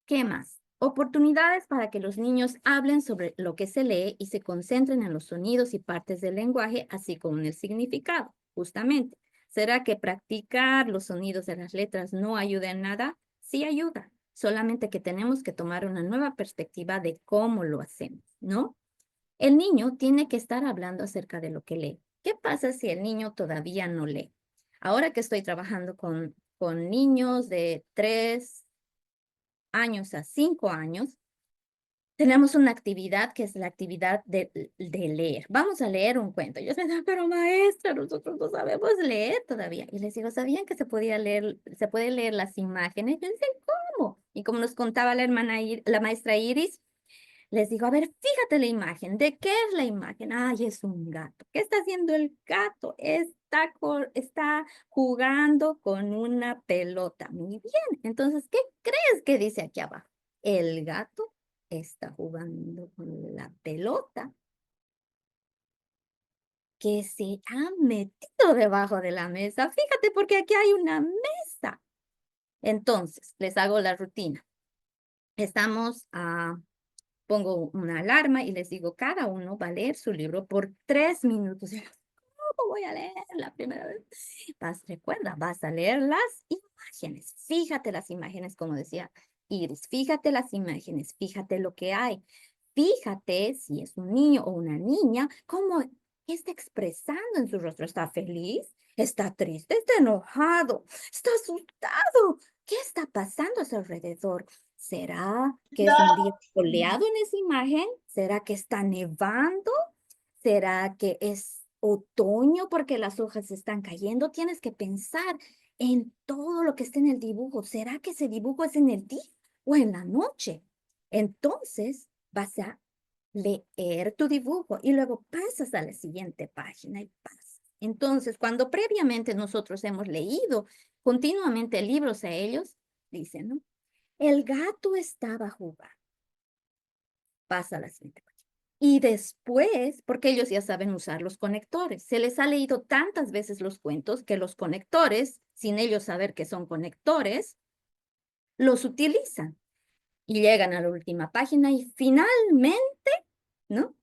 ¿Qué más? Oportunidades para que los niños hablen sobre lo que se lee y se concentren en los sonidos y partes del lenguaje, así como en el significado, justamente. ¿Será que practicar los sonidos de las letras no ayuda en nada? Sí ayuda, solamente que tenemos que tomar una nueva perspectiva de cómo lo hacemos, ¿no? El niño tiene que estar hablando acerca de lo que lee. ¿Qué pasa si el niño todavía no lee? Ahora que estoy trabajando con niños de 3 años a 5 años, tenemos una actividad que es la actividad de leer. Vamos a leer un cuento. Yo les digo, pero maestra, nosotros no sabemos leer todavía. Y les digo, ¿sabían que se puede leer las imágenes? Y dicen, ¿cómo? Y como nos contaba la maestra Iris, les digo, a ver, fíjate la imagen. ¿De qué es la imagen? Ay, es un gato. ¿Qué está haciendo el gato? Está jugando con una pelota. Muy bien. Entonces, ¿qué crees que dice aquí abajo? El gato está jugando con la pelota que se ha metido debajo de la mesa. Fíjate, porque aquí hay una mesa. Entonces, les hago la rutina. Pongo una alarma y les digo, cada uno va a leer su libro por 3 minutos. ¿Cómo voy a leer la primera vez? Recuerda, vas a leer las imágenes. Fíjate las imágenes, como decía Iris. Fíjate las imágenes, fíjate lo que hay. Fíjate si es un niño o una niña, qué está expresando en su rostro. ¿Está feliz? ¿Está triste? ¿Está enojado? ¿Está asustado? ¿Qué está pasando a su alrededor? ¿Será que es un día soleado en esa imagen? ¿Será que está nevando? ¿Será que es otoño porque las hojas están cayendo? Tienes que pensar en todo lo que está en el dibujo. ¿Será que ese dibujo es en el día o en la noche? Entonces vas a leer tu dibujo y luego pasas a la siguiente página y pasas. Entonces, cuando previamente nosotros hemos leído continuamente libros a ellos, dicen, ¿no? El gato estaba jugando. Pasa a la siguiente página. Y después, porque ellos ya saben usar los conectores, se les ha leído tantas veces los cuentos que los conectores, sin ellos saber que son conectores, los utilizan. Y llegan a la última página y finalmente, ¿no?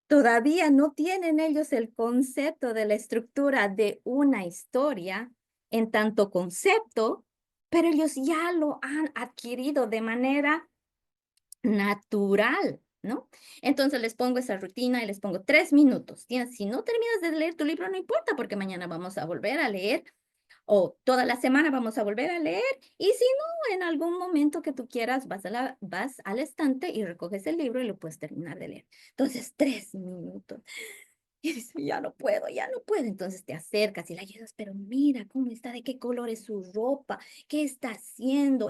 Todavía no tienen ellos el concepto de la estructura de una historia en tanto concepto, pero ellos ya lo han adquirido de manera natural, ¿no? Entonces les pongo esa rutina y les pongo 3 minutos. Si no terminas de leer tu libro, no importa, porque mañana vamos a volver a leer o toda la semana vamos a volver a leer, y si no, en algún momento que tú quieras, vas al estante y recoges el libro y lo puedes terminar de leer. Entonces, 3 minutos. Y dices, ya no puedo, ya no puedo. Entonces te acercas y la ayudas, pero mira cómo está, de qué color es su ropa, qué está haciendo,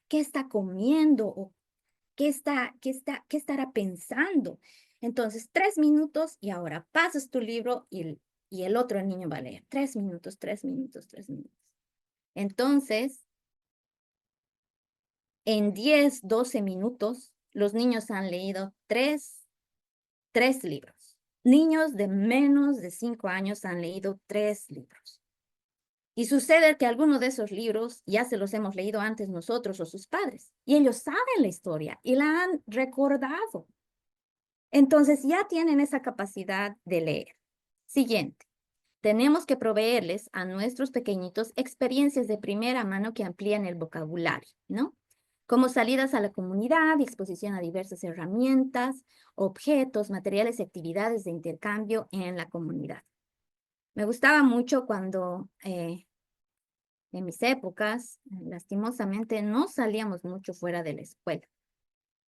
qué está comiendo, o qué estará pensando. Entonces, 3 minutos y ahora pasas tu libro y el otro niño va a leer. 3 minutos, 3 minutos, 3 minutos. Entonces, en 10, 12 minutos, los niños han leído tres libros. Niños de menos de 5 años han leído 3 libros. Y sucede que algunos de esos libros ya se los hemos leído antes nosotros o sus padres. Y ellos saben la historia y la han recordado. Entonces ya tienen esa capacidad de leer. Siguiente. Tenemos que proveerles a nuestros pequeñitos experiencias de primera mano que amplían el vocabulario, ¿no? Como salidas a la comunidad y exposición a diversas herramientas, objetos, materiales y actividades de intercambio en la comunidad. Me gustaba mucho cuando en mis épocas, lastimosamente, no salíamos mucho fuera de la escuela.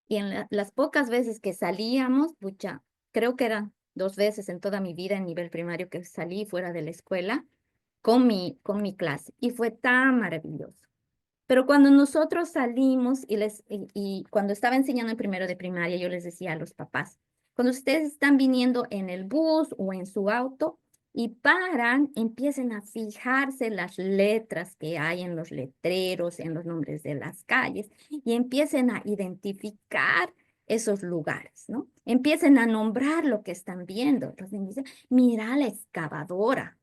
Y en las pocas veces que salíamos, pucha, creo que eran 2 veces en toda mi vida en nivel primario que salí fuera de la escuela con mi clase. Y fue tan maravilloso. Pero cuando nosotros salimos y cuando estaba enseñando en primero de primaria, yo les decía a los papás, cuando ustedes están viniendo en el bus o en su auto y paran, empiecen a fijarse las letras que hay en los letreros, en los nombres de las calles, y empiecen a identificar esos lugares, ¿no? Empiecen a nombrar lo que están viendo. Los niños dicen, mira la excavadora.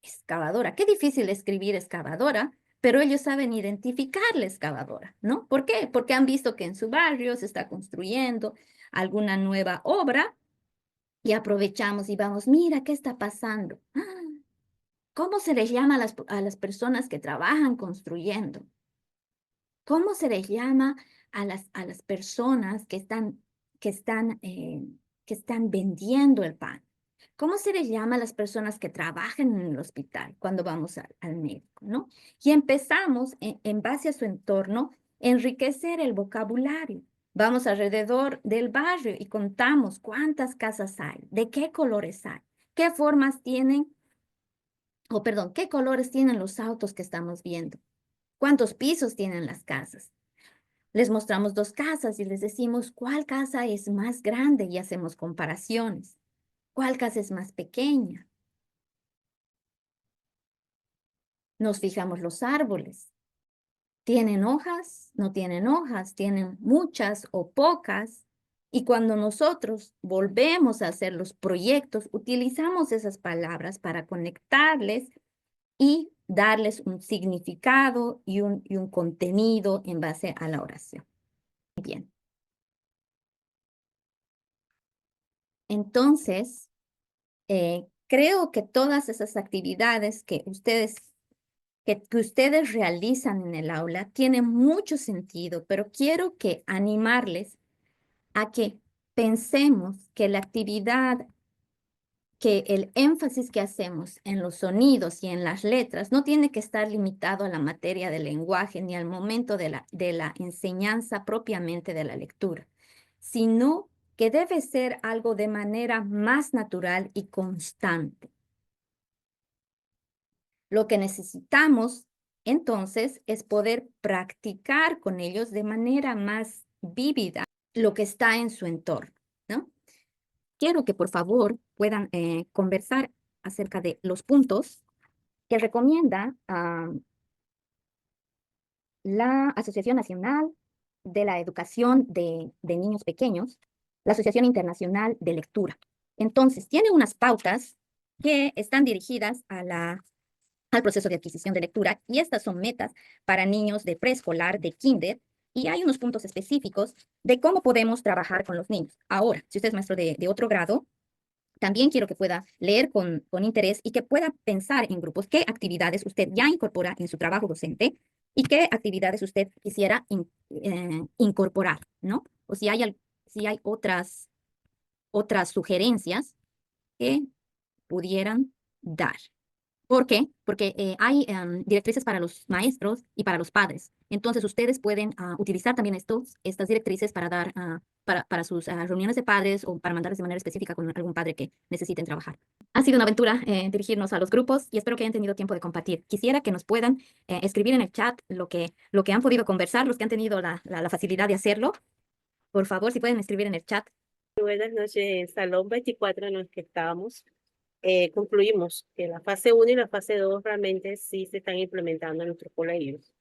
Excavadora, qué difícil escribir excavadora, pero ellos saben identificar la excavadora, ¿no? ¿Por qué? Porque han visto que en su barrio se está construyendo alguna nueva obra y aprovechamos y vamos, mira, ¿qué está pasando? ¡Ah! ¿Cómo se les llama a las personas que trabajan construyendo? ¿Cómo se les llama a las personas que están vendiendo el pan? ¿Cómo se les llama a las personas que trabajan en el hospital cuando vamos al médico, ¿no? Y empezamos, en base a su entorno, enriquecer el vocabulario. Vamos alrededor del barrio y contamos cuántas casas hay, de qué colores hay, qué formas tienen, qué colores tienen los autos que estamos viendo, cuántos pisos tienen las casas. Les mostramos 2 casas y les decimos cuál casa es más grande y hacemos comparaciones. ¿Cuál casa es más pequeña? Nos fijamos los árboles. ¿Tienen hojas? ¿No tienen hojas? ¿Tienen muchas o pocas? Y cuando nosotros volvemos a hacer los proyectos, utilizamos esas palabras para conectarles y darles un significado y un contenido en base a la oración. Bien. Entonces, creo que todas esas actividades que ustedes realizan en el aula tienen mucho sentido, pero quiero animarles a que pensemos que la actividad, que el énfasis que hacemos en los sonidos y en las letras no tiene que estar limitado a la materia del lenguaje ni al momento de la enseñanza propiamente de la lectura, sino que debe ser algo de manera más natural y constante. Lo que necesitamos entonces es poder practicar con ellos de manera más vívida lo que está en su entorno, ¿no? Quiero que por favor puedan conversar acerca de los puntos que recomienda la Asociación Nacional de la Educación de Niños Pequeños, la Asociación Internacional de Lectura. Entonces, tiene unas pautas que están dirigidas al proceso de adquisición de lectura, y estas son metas para niños de preescolar, de kinder, y hay unos puntos específicos de cómo podemos trabajar con los niños. Ahora, si usted es maestro de otro grado, también quiero que pueda leer con interés y que pueda pensar en grupos qué actividades usted ya incorpora en su trabajo docente y qué actividades usted quisiera incorporar, ¿no? O si hay otras sugerencias que pudieran dar. ¿Por qué? Porque hay directrices para los maestros y para los padres. Entonces, ustedes pueden utilizar también estas directrices para dar, para sus reuniones de padres o para mandarles de manera específica con algún padre que necesiten trabajar. Ha sido una aventura dirigirnos a los grupos y espero que hayan tenido tiempo de compartir. Quisiera que nos puedan escribir en el chat lo que han podido conversar, los que han tenido la facilidad de hacerlo. Por favor, si pueden escribir en el chat. Buenas noches, en Salón 24 en los que estábamos. Concluimos que la fase 1 y la fase 2 realmente sí se están implementando en nuestros colegios.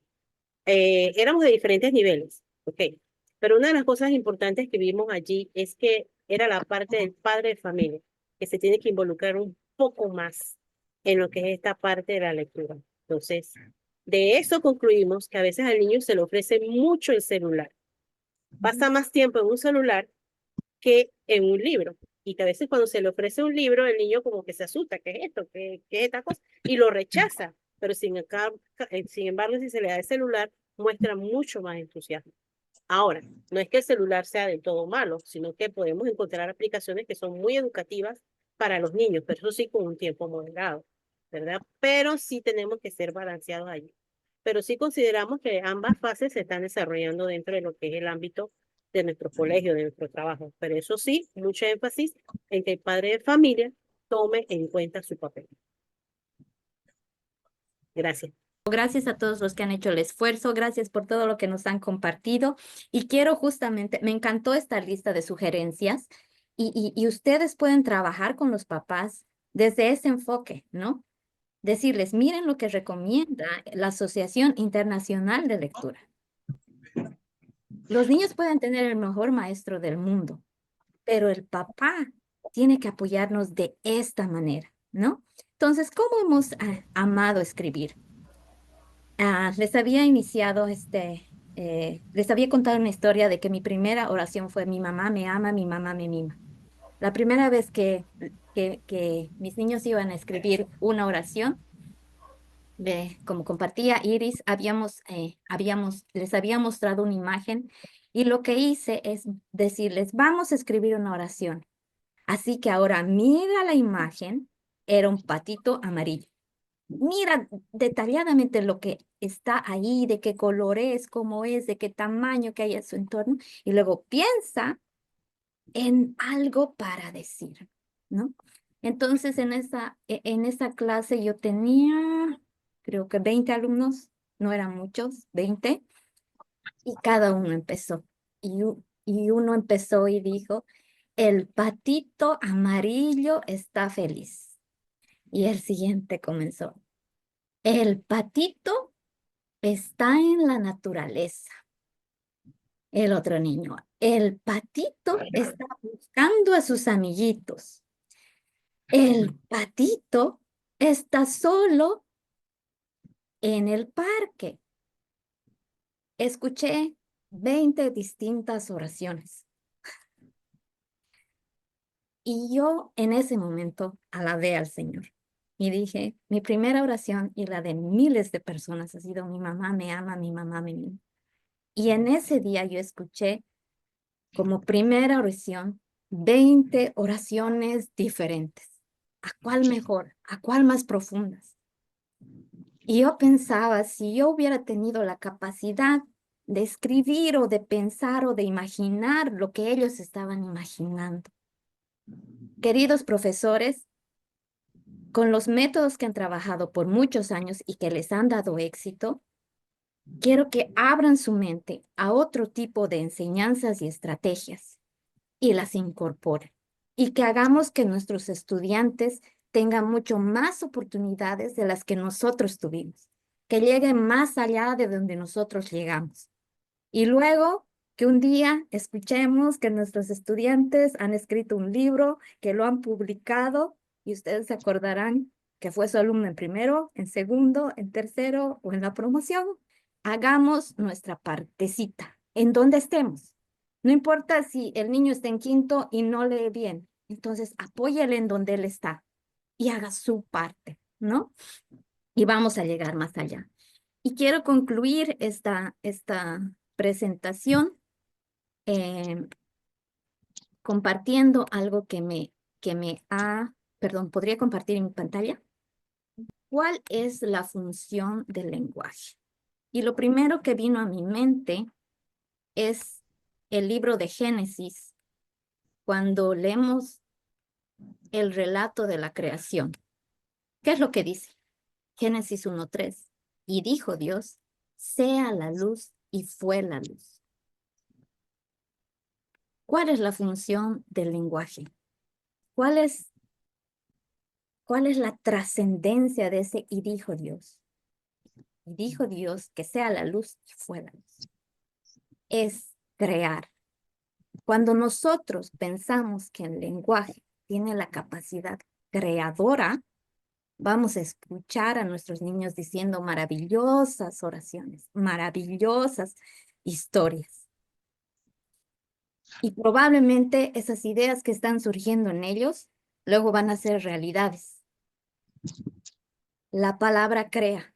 Éramos de diferentes niveles, ¿ok? Pero una de las cosas importantes que vimos allí es que era la parte del padre de familia, que se tiene que involucrar un poco más en lo que es esta parte de la lectura. Entonces, de eso concluimos que a veces al niño se le ofrece mucho el celular. Pasa más tiempo en un celular que en un libro. Y que a veces cuando se le ofrece un libro, el niño como que se asusta, ¿qué es esto? ¿Qué es esta cosa? Y lo rechaza. Pero sin embargo, si se le da el celular, muestra mucho más entusiasmo. Ahora, no es que el celular sea del todo malo, sino que podemos encontrar aplicaciones que son muy educativas para los niños, pero eso sí con un tiempo moderado, ¿verdad? Pero sí tenemos que ser balanceados allí. Pero sí consideramos que ambas fases se están desarrollando dentro de lo que es el ámbito de nuestro colegio, de nuestro trabajo. Pero eso sí, mucho énfasis en que el padre de familia tome en cuenta su papel. Gracias. Gracias a todos los que han hecho el esfuerzo, gracias por todo lo que nos han compartido. Y quiero justamente, me encantó esta lista de sugerencias y ustedes pueden trabajar con los papás desde ese enfoque, ¿no? Decirles, miren lo que recomienda la Asociación Internacional de Lectura. Los niños pueden tener el mejor maestro del mundo, pero el papá tiene que apoyarnos de esta manera, ¿no? Entonces, ¿cómo hemos amado escribir? Les había iniciado les había contado una historia de que mi primera oración fue mi mamá me ama, mi mamá me mima. La primera vez que mis niños iban a escribir una oración, como compartía Iris, les había mostrado una imagen y lo que hice es decirles, vamos a escribir una oración. Así que ahora mira la imagen, era un patito amarillo. Mira detalladamente lo que está ahí, de qué color es, cómo es, de qué tamaño que hay en su entorno, y luego piensa en algo para decir, ¿no? Entonces, en esa clase yo tenía, creo que 20 alumnos, no eran muchos, 20, y cada uno empezó. Y uno empezó y dijo, el patito amarillo está feliz. Y el siguiente comenzó. El patito está en la naturaleza. El otro niño, el patito está buscando a sus amiguitos. El patito está solo en el parque. Escuché 20 distintas oraciones. Y yo en ese momento alabé al Señor. Y dije, mi primera oración y la de miles de personas ha sido, mi mamá me ama, mi mamá me ama. Y en ese día yo escuché como primera oración 20 oraciones diferentes. ¿A cuál mejor? ¿A cuál más profundas? Y yo pensaba, si yo hubiera tenido la capacidad de escribir o de pensar o de imaginar lo que ellos estaban imaginando. Queridos profesores, con los métodos que han trabajado por muchos años y que les han dado éxito, quiero que abran su mente a otro tipo de enseñanzas y estrategias y las incorporen. Y que hagamos que nuestros estudiantes tengan mucho más oportunidades de las que nosotros tuvimos, que lleguen más allá de donde nosotros llegamos. Y luego que un día escuchemos que nuestros estudiantes han escrito un libro, que lo han publicado y ustedes se acordarán que fue su alumno en primero, en segundo, en tercero o en la promoción. Hagamos nuestra partecita en donde estemos. No importa si el niño está en quinto y no lee bien, entonces apóyale en donde él está y haga su parte, ¿no? Y vamos a llegar más allá. Y quiero concluir esta presentación compartiendo algo perdón, ¿podría compartir en mi pantalla? ¿cuál es la función del lenguaje? Y lo primero que vino a mi mente es el libro de Génesis, cuando leemos el relato de la creación. ¿Qué es lo que dice? Génesis 1:3. Y dijo Dios, sea la luz, y fue la luz. ¿Cuál es la función del lenguaje? ¿Cuál es la trascendencia de ese y dijo Dios? Y dijo Dios que sea la luz, y fue la luz. Es crear. Cuando nosotros pensamos que el lenguaje tiene la capacidad creadora, vamos a escuchar a nuestros niños diciendo maravillosas oraciones, maravillosas historias. Y probablemente esas ideas que están surgiendo en ellos luego van a ser realidades. La palabra crea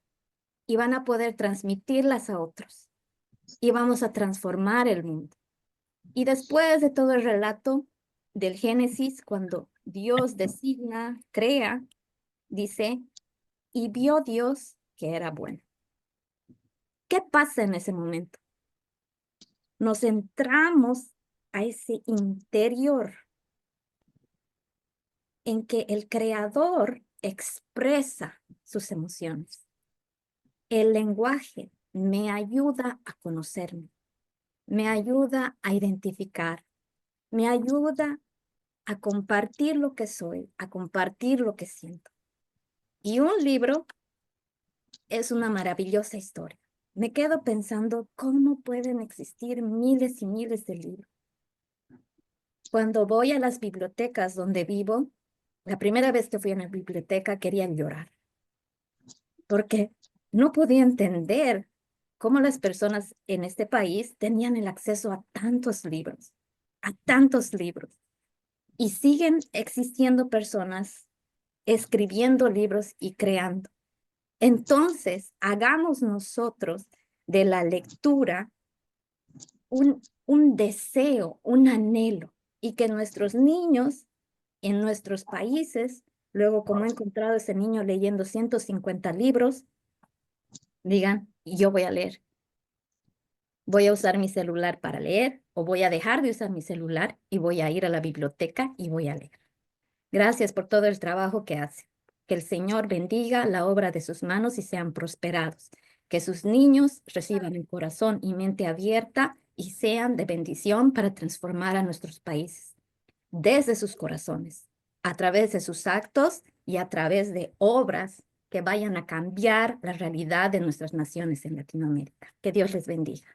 y van a poder transmitirlas a otros. Y vamos a transformar el mundo. Y después de todo el relato del Génesis, cuando Dios designa, crea, dice, y vio Dios que era bueno. ¿Qué pasa en ese momento? Nos entramos a ese interior en que el creador expresa sus emociones. El lenguaje me ayuda a conocerme, me ayuda a identificar, me ayuda a compartir lo que soy, a compartir lo que siento. Y un libro es una maravillosa historia. Me quedo pensando cómo pueden existir miles y miles de libros. Cuando voy a las bibliotecas donde vivo, la primera vez que fui a una biblioteca quería llorar, porque no podía entender cómo las personas en este país tenían el acceso a tantos libros, a tantos libros. Y siguen existiendo personas escribiendo libros y creando. Entonces, hagamos nosotros de la lectura un deseo, un anhelo, y que nuestros niños en nuestros países, luego como he encontrado ese niño leyendo 150 libros, digan, yo voy a leer. Voy a usar mi celular para leer o voy a dejar de usar mi celular y voy a ir a la biblioteca y voy a leer. Gracias por todo el trabajo que hacen. Que el Señor bendiga la obra de sus manos y sean prosperados. Que sus niños reciban el corazón y mente abierta y sean de bendición para transformar a nuestros países. Desde sus corazones, a través de sus actos y a través de obras que vayan a cambiar la realidad de nuestras naciones en Latinoamérica. Que Dios les bendiga.